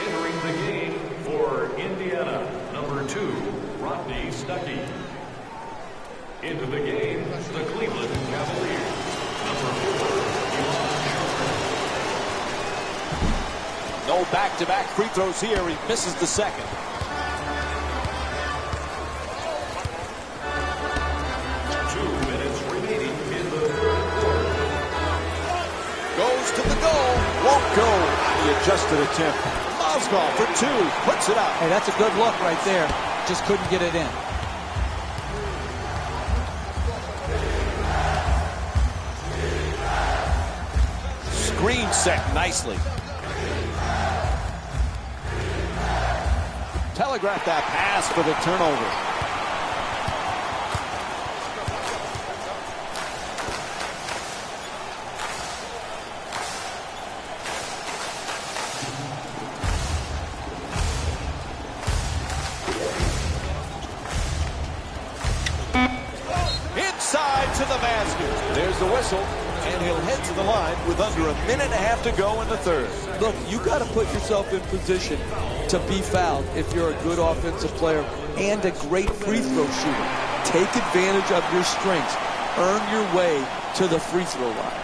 Entering the game for Indiana, number 2, Rodney Stuckey. Into the game, the Cleveland Cavaliers, number 4, No back-to-back free throws here. He misses the second. To the goal, won't go on the adjusted attempt. Mozgov for two, puts it up. Hey, that's a good look right there. Just couldn't get it in. Screen set nicely. Telegraphed that pass for the turnover. To the basket. There's the whistle, and he'll head to the line with under a minute and a half to go in the third. Look, you got to put yourself in position to be fouled if you're a good offensive player and a great free throw shooter. Take advantage of your strengths. Earn your way to the free throw line.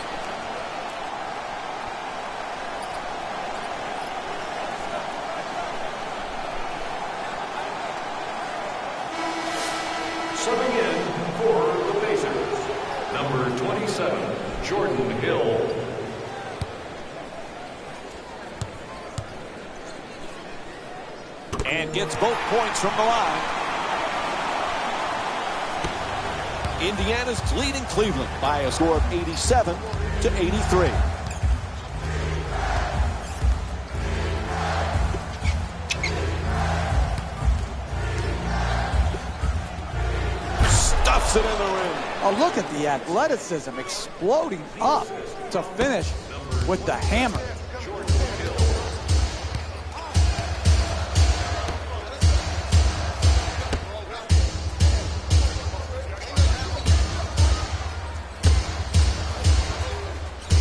subbing in for the Pacers, number 27, Jordan Hill. And gets both points from the line. Indiana's leading Cleveland by a score of 87-83. Stuffs it in the rim. Oh, look at the athleticism exploding up to finish with the hammer.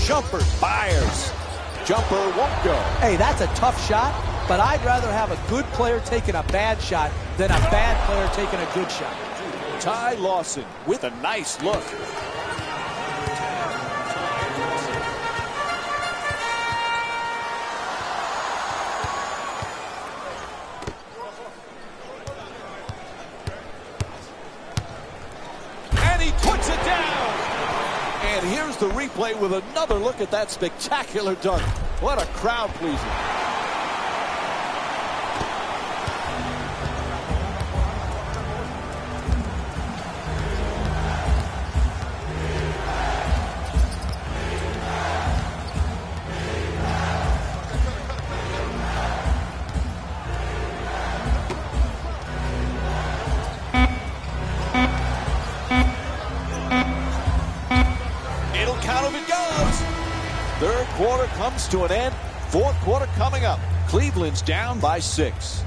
Jumper fires. Jumper won't go. Hey, that's a tough shot, but I'd rather have a good player taking a bad shot than a bad player taking a good shot. Ty Lawson with a nice look. here's the replay with another look at that spectacular dunk. What a crowd pleaser. It'll count if it goes. Third quarter comes to an end. Fourth quarter coming up. Cleveland's down by 6.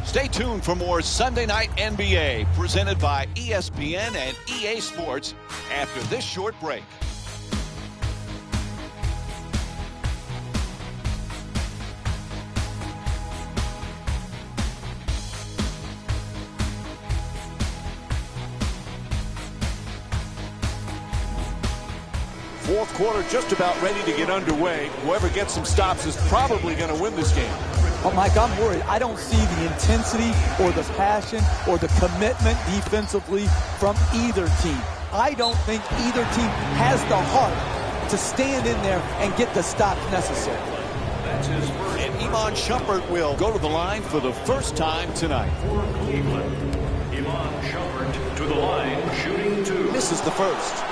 Stay tuned for more Sunday Night NBA presented by ESPN and EA Sports after this short break. Fourth quarter just about ready to get underway. Whoever gets some stops is probably going to win this game. Well, Mike, I'm worried. I don't see the intensity or the passion or the commitment defensively from either team. I don't think either team has the heart to stand in there and get the stops necessary. That's his first. And Iman Shumpert will go to the line for the first time tonight. For Cleveland, Iman Shumpert to the line, shooting 2. Misses the first.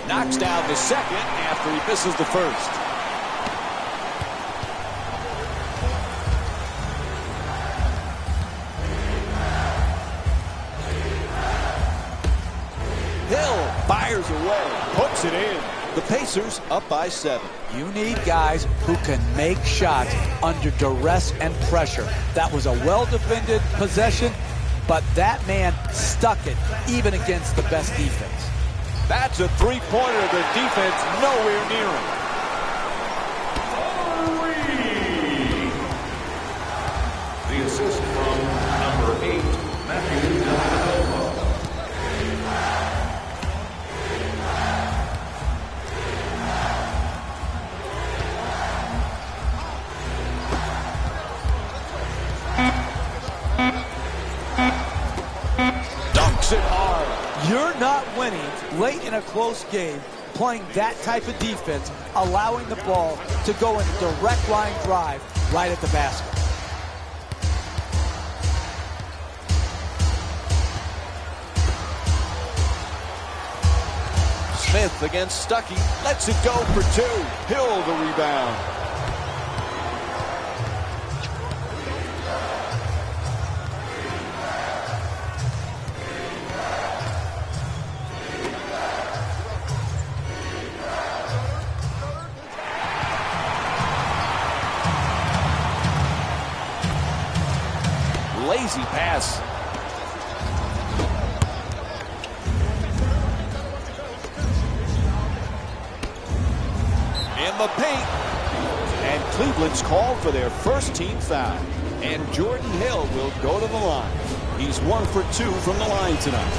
Knocks down the second after he misses the first. Hill fires away, puts it in. The Pacers up by 7. You need guys who can make shots under duress and pressure. That was a well-defended possession, but that man stuck it even against the best defense. That's a three-pointer. The defense nowhere near him. The assist from number 8, Matthew Dellavedova. Dunks it hard. You're not winning late in a close game playing that type of defense, allowing the ball to go in a direct line drive right at the basket. Smith against Stuckey. Lets it go for 2. Hill the rebound. Lazy pass. In the paint. And Cleveland's called for their first team foul. And Jordan Hill will go to the line. He's 1 for 2 from the line tonight.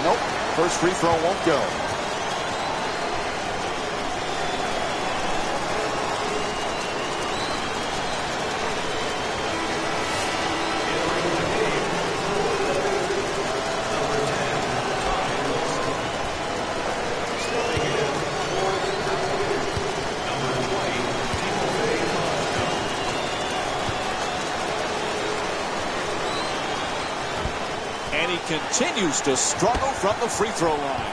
Nope. First free throw won't go. And he continues to struggle from the free throw line.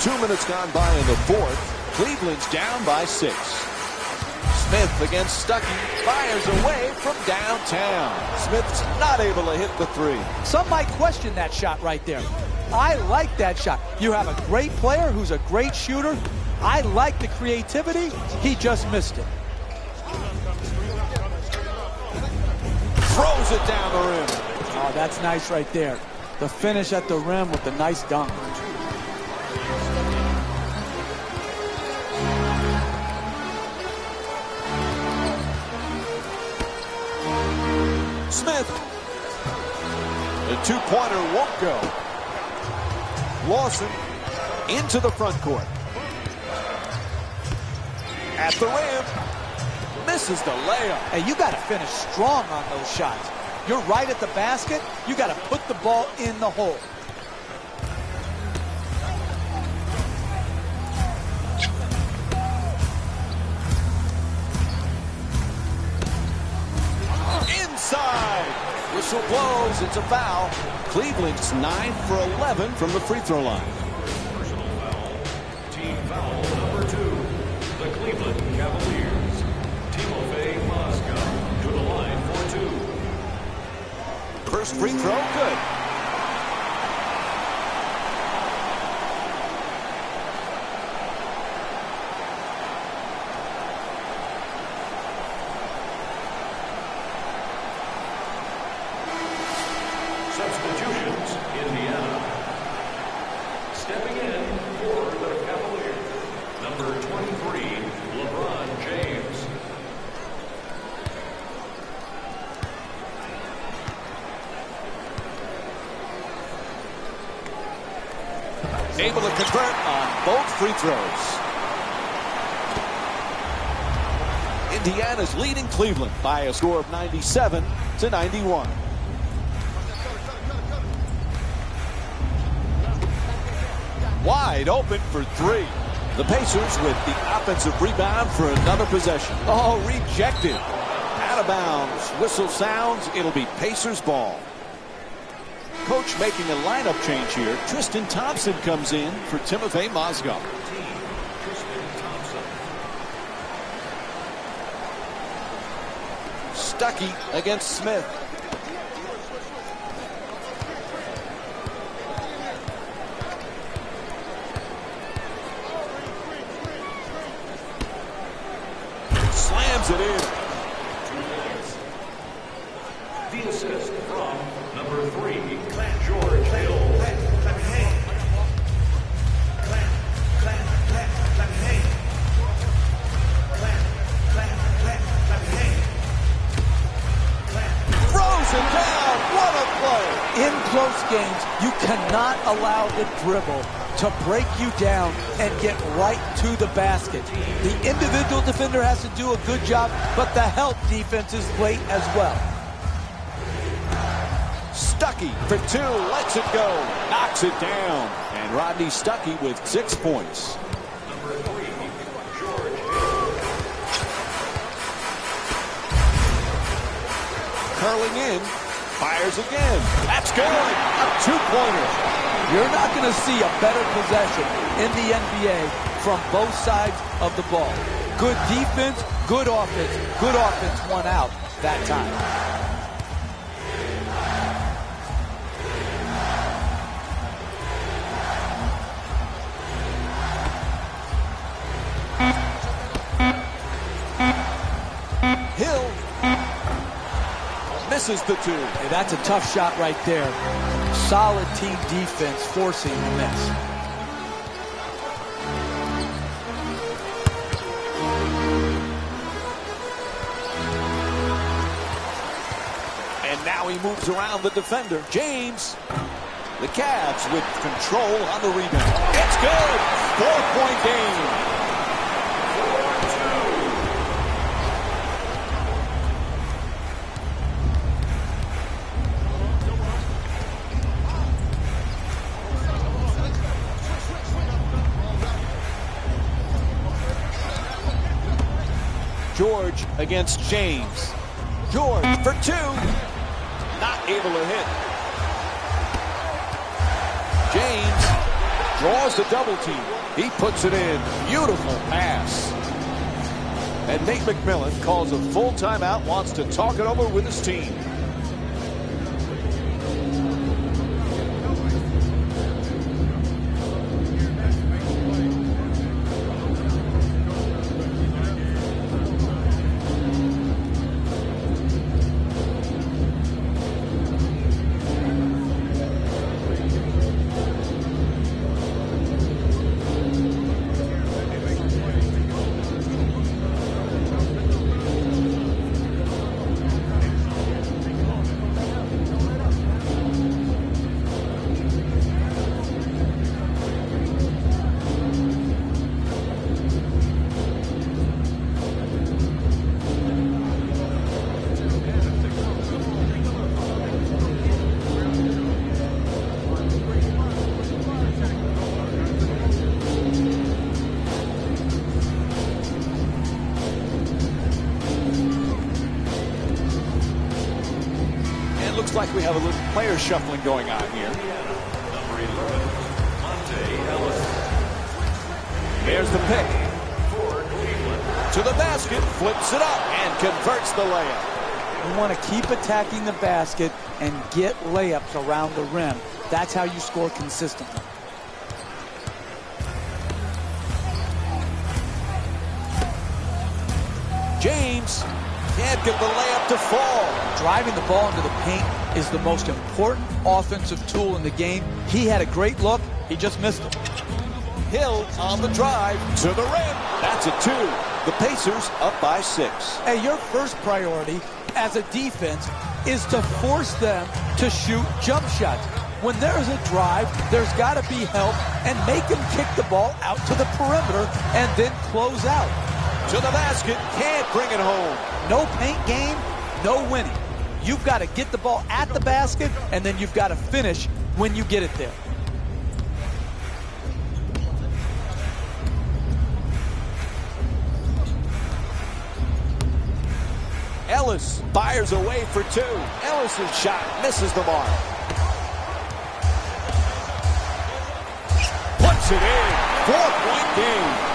2 minutes gone by in the fourth. Cleveland's down by 6. Smith against Stuckey. Fires away from downtown. Smith's not able to hit the 3. Some might question that shot right there. I like that shot. You have a great player who's a great shooter. I like the creativity. He just missed it. Throws it down the rim. Oh, that's nice right there. The finish at the rim with the nice dunk. Smith. The two-pointer won't go. Lawson into the front court. At the rim. Misses the layup. Hey, you got to finish strong on those shots. You're right at the basket. You got to put the ball in the hole. Inside. Whistle blows. It's a foul. Cleveland's 9 for 11 from the free throw line. Personal foul. Team foul number 2. The Cleveland Cavaliers. Timofey Mozgov to the line for 2. First free throw, good. Substitutions, Indiana. Stepping in for the Cavaliers, number 23, LeBron James. Able to convert on both free throws. Indiana's leading Cleveland by a score of 97-91. Wide open for 3. The Pacers with the offensive rebound for another possession. Oh, rejected. Out of bounds. Whistle sounds. It'll be Pacers ball. Coach making a lineup change here. Tristan Thompson comes in for Timofey Mozgov. Stuckey against Smith. Slams it in. The assist from number 3, George Hill. Throws it down. What a play. In close games, you cannot allow the dribble to break you down and get right to the basket. The individual defender has to do a good job, but the help defense is great as well. Stuckey for 2, lets it go, knocks it down. And Rodney Stuckey with 6 points. Number 3, George Hill. Curling in, fires again. That's good. A 2-pointer. You're not going to see a better possession in the NBA from both sides of the ball. Good defense, good offense. Good offense won out that time. Hill misses the 2. Hey, that's a tough shot right there. Solid team defense forcing the miss. And now he moves around the defender. James. The Cavs with control on the rebound. It's good. 4-point game. George against James. George for 2. Not able to hit. James draws the double team. He puts it in. Beautiful pass. And Nate McMillan calls a full timeout, wants to talk it over with his team. looks like we have a little player shuffling going on here. Number 11, Monte Ellis. There's the pick. For Cleveland. To the basket, flips it up, and converts the layup. You want to keep attacking the basket and get layups around the rim. That's how you score consistently. James can't get the layup to fall. Driving the ball into the paint is the most important offensive tool in the game. He had a great look. He just missed it. Hill on the drive to the rim. That's a 2. The Pacers up by 6. Hey, your first priority as a defense is to force them to shoot jump shots. When there's a drive, there's got to be help, and make them kick the ball out to the perimeter and then close out. To the basket, can't bring it home. No paint game, no winning. You've got to get the ball at the basket, and then you've got to finish when you get it there. Ellis fires away for 2. Ellis's shot misses the mark. Puts it in. 4-point game.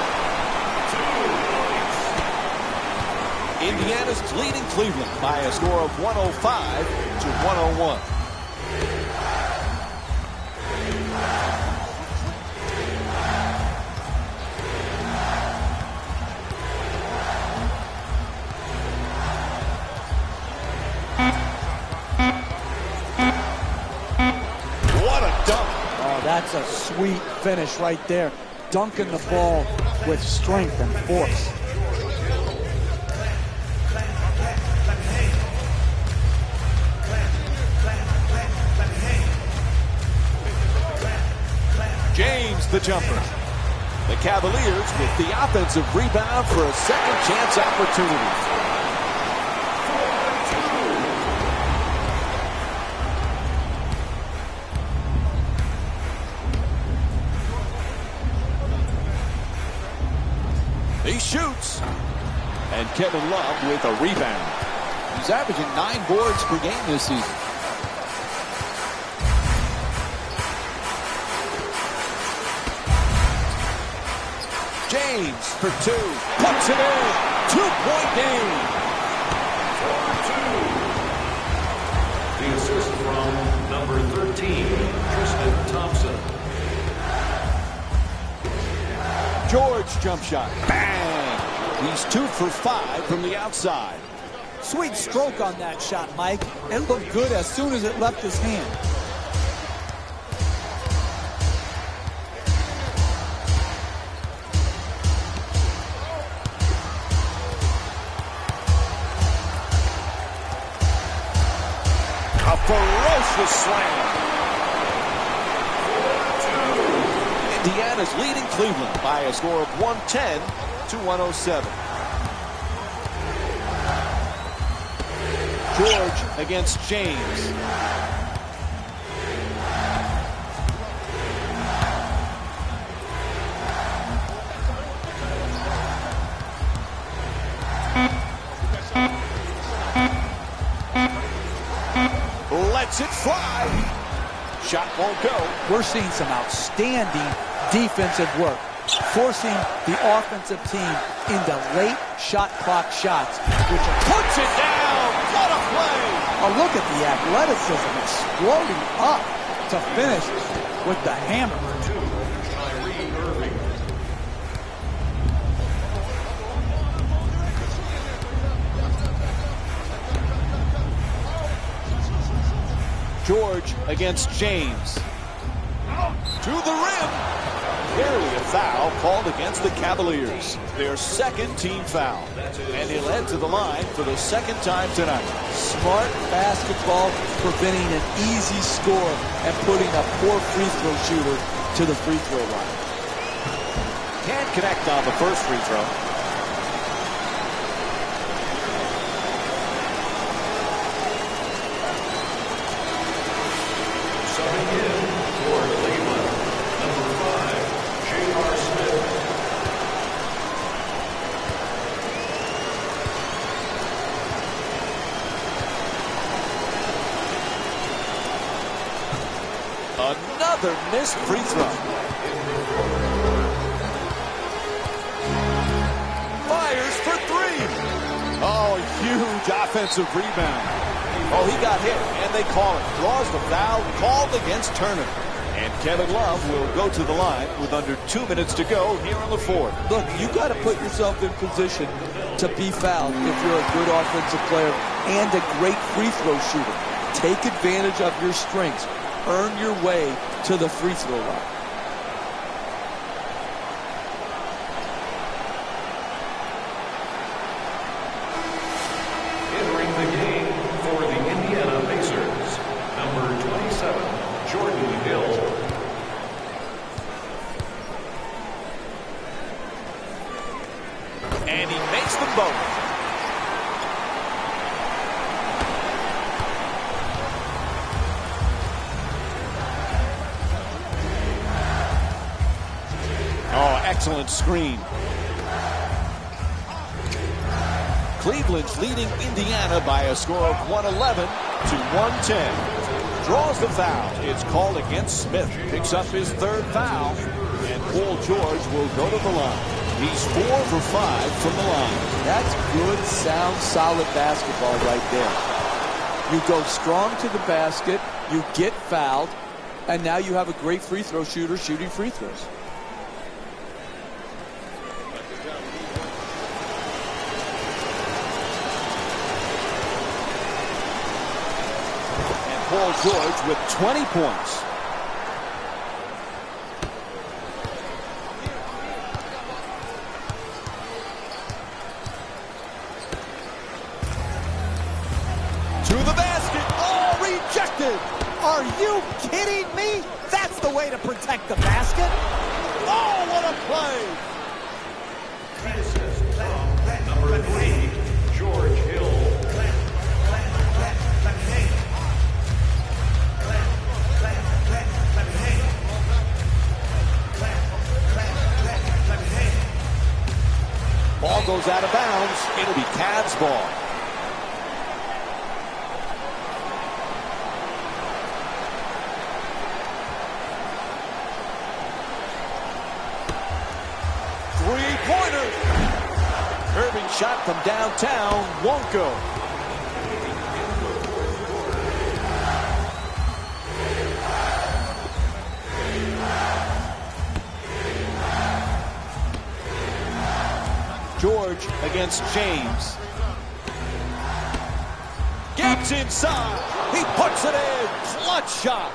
Indiana's leading Cleveland by a score of 105 to 101. What a dunk. Oh, that's a sweet finish right there. Dunking the ball with strength and force. James the jumper. The Cavaliers with the offensive rebound for a second chance opportunity. He shoots. And Kevin Love with a rebound. He's averaging 9 boards per game this season. James for 2. Puts it in. 2-point game. The assist from number 13, Tristan Thompson. George jump shot. Bang! He's 2 for 5 from the outside. Sweet stroke on that shot, Mike. It looked good as soon as it left his hand. A ferocious slam. Indiana's leading Cleveland by a score of 110 to 107. George against James. Lets it fly. Shot won't go. We're seeing some outstanding defensive work, forcing the offensive team into late shot clock shots, which Puts it down. What a play. look at the athleticism exploding up to finish with the hammer. George against James. To the rim. Barely a foul called against the Cavaliers. Their second team foul. And he'll head to the line for the second time tonight. Smart basketball, preventing an easy score and putting a poor free throw shooter to the free throw line. Can't connect on the first free throw. Another missed free throw. Fires for three. Oh, huge offensive rebound. Oh, he got hit, and they call it. Draws the foul called against Turner. And Kevin Love will go to the line with under 2 minutes to go here in the fourth. Look, you got to put yourself in position to be fouled if you're a good offensive player and a great free throw shooter. Take advantage of your strengths. Earn your way to the free throw line. Entering the game for the Indiana Pacers, number 27, Jordan Hill. And he makes them both. Oh, excellent screen. Cleveland's leading Indiana by a score of 111 to 110. Draws the foul. It's called against Smith. Picks up his third foul. And Paul George will go to the line. He's 4 for 5 from the line. That's good, sound, solid basketball right there. You go strong to the basket, you get fouled, and now you have a great free throw shooter shooting free throws. And Paul George with 20 points. To the basket. Oh, rejected. Are you kidding me? That's the way to protect the basket. Oh, what a play. Number 3, George Hill. Ball goes out of bounds. It'll be Cavs ball. Three-pointer. Curving shot from downtown. Won't go. George against James. Gets inside. He puts it in. Clutch shot.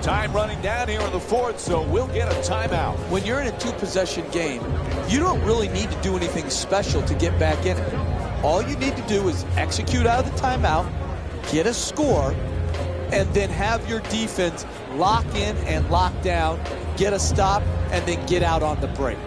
Time running down here in the fourth, so we'll get a timeout. When you're in a two-possession game, you don't really need to do anything special to get back in it. All you need to do is execute out of the timeout, get a score, and then have your defense lock in and lock down, get a stop, and then get out on the break.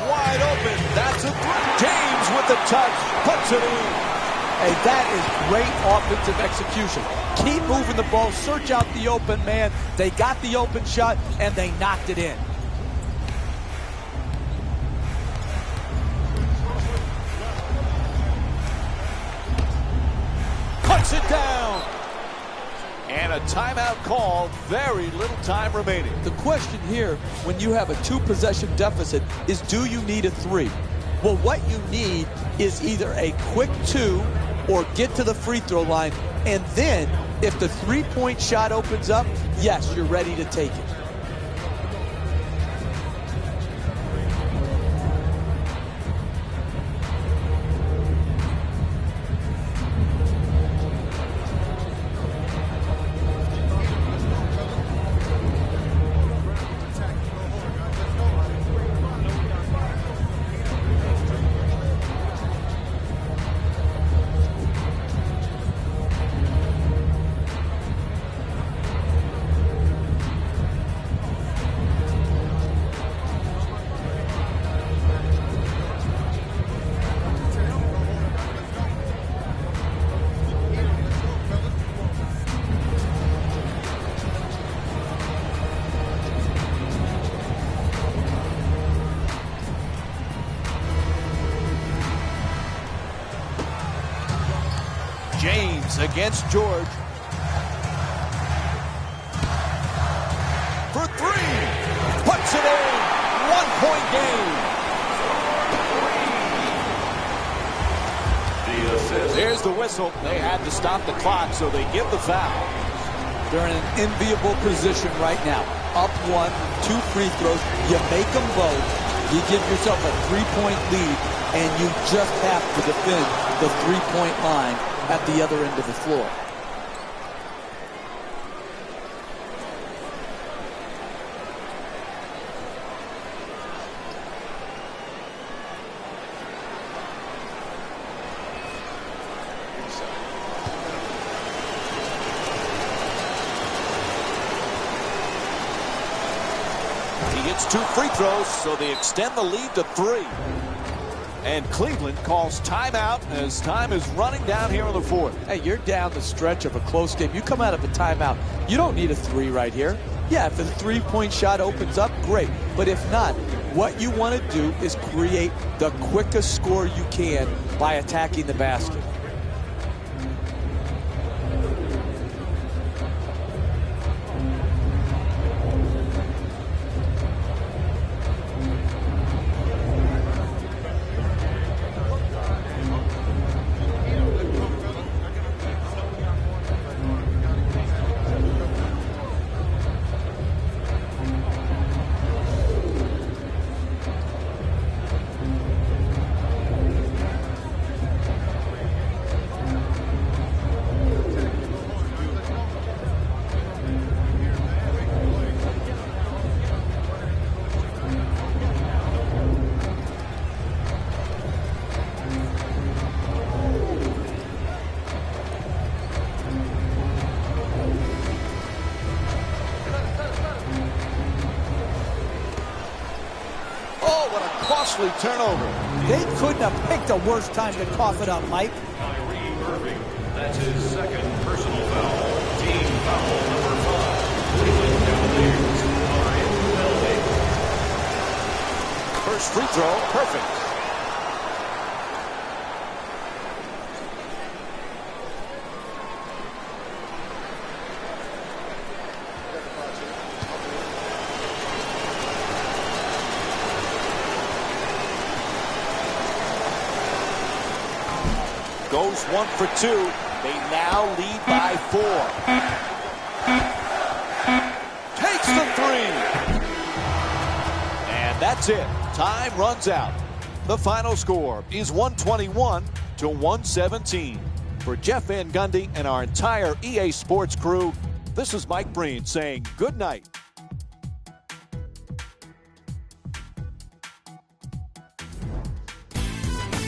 Wide open. That's a three. James with the touch. Puts it in. Hey, that is great offensive execution. Keep moving the ball, search out the open man. They got the open shot, and they knocked it in. Cuts it down. And a timeout called. Very little time remaining. The question here, when you have a two-possession deficit, is do you need a three? Well, what you need is either a quick two or get to the free throw line, and then if the three-point shot opens up, yes, you're ready to take it. against George. For three. Puts it in. 1-point game. There's the whistle. They had to stop the clock, so they give the foul. They're in an enviable position right now. Up 1, 2 free throws. You make them both. You give yourself a 3-point lead, and you just have to defend the 3-point line at the other end of the floor. He gets 2 free throws, so they extend the lead to 3. And Cleveland calls timeout as time is running down here in the 4th. Hey, you're down the stretch of a close game. You come out of a timeout. You don't need a 3 right here. Yeah, if a 3-point shot opens up, great. But if not, what you want to do is create the quickest score you can by attacking the basket. Costly turnover. They couldn't have picked a worse time to cough it up, Mike. Kyrie Irving. That's his second personal foul. Team foul number 5. Cleveland Cavaliers are in penalty. First free throw, perfect. Goes 1 for 2. They now lead by 4. Takes the 3. And that's it. Time runs out. The final score is 121-117. For Jeff Van Gundy and our entire EA Sports crew, this is Mike Breen saying good night.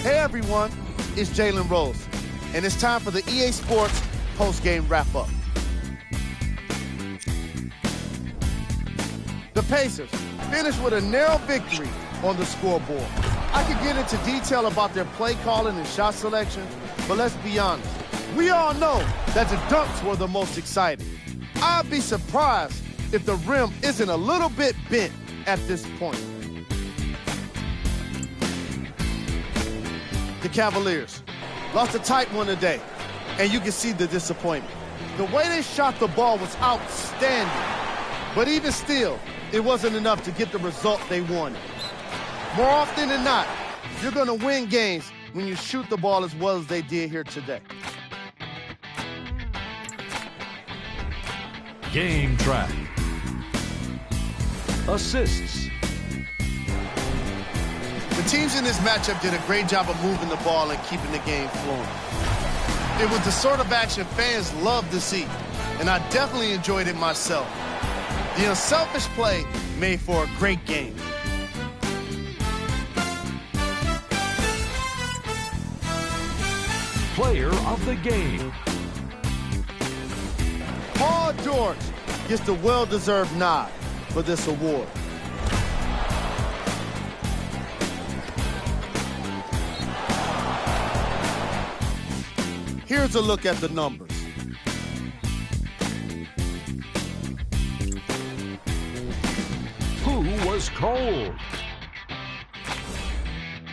Hey everyone, it's Jalen Rose, and it's time for the EA Sports post-game wrap-up. The Pacers finished with a narrow victory on the scoreboard. I could get into detail about their play calling and shot selection, but let's be honest. We all know that the dunks were the most exciting. I'd be surprised if the rim isn't a little bit bent at this point. The Cavaliers lost a tight one today, and you can see the disappointment. The way they shot the ball was outstanding, but even still, it wasn't enough to get the result they wanted. More often than not, you're going to win games when you shoot the ball as well as they did here today. Game track. Assists. The teams in this matchup did a great job of moving the ball and keeping the game flowing. It was the sort of action fans love to see, and I definitely enjoyed it myself. The unselfish play made for a great game. Player of the game. Paul George gets the well-deserved nod for this award. Here's a look at the numbers. Who was cold?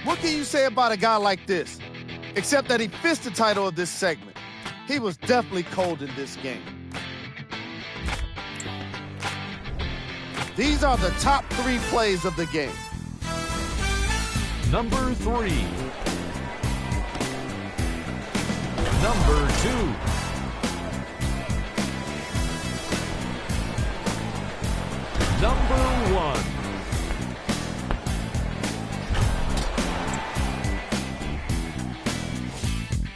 What can you say about a guy like this, except that he fits the title of this segment? He was definitely cold in this game. These are the top 3 plays of the game. Number 3. Number 2. Number 1.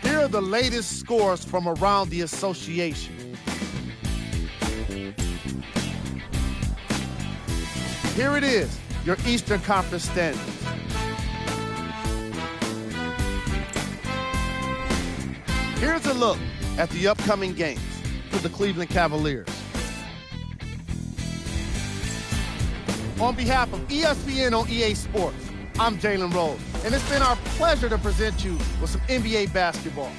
Here are the latest scores from around the association. Here it is, your Eastern Conference standings. Here's a look at the upcoming games for the Cleveland Cavaliers. On behalf of ESPN on EA Sports, I'm Jalen Rose, and it's been our pleasure to present you with some NBA basketball.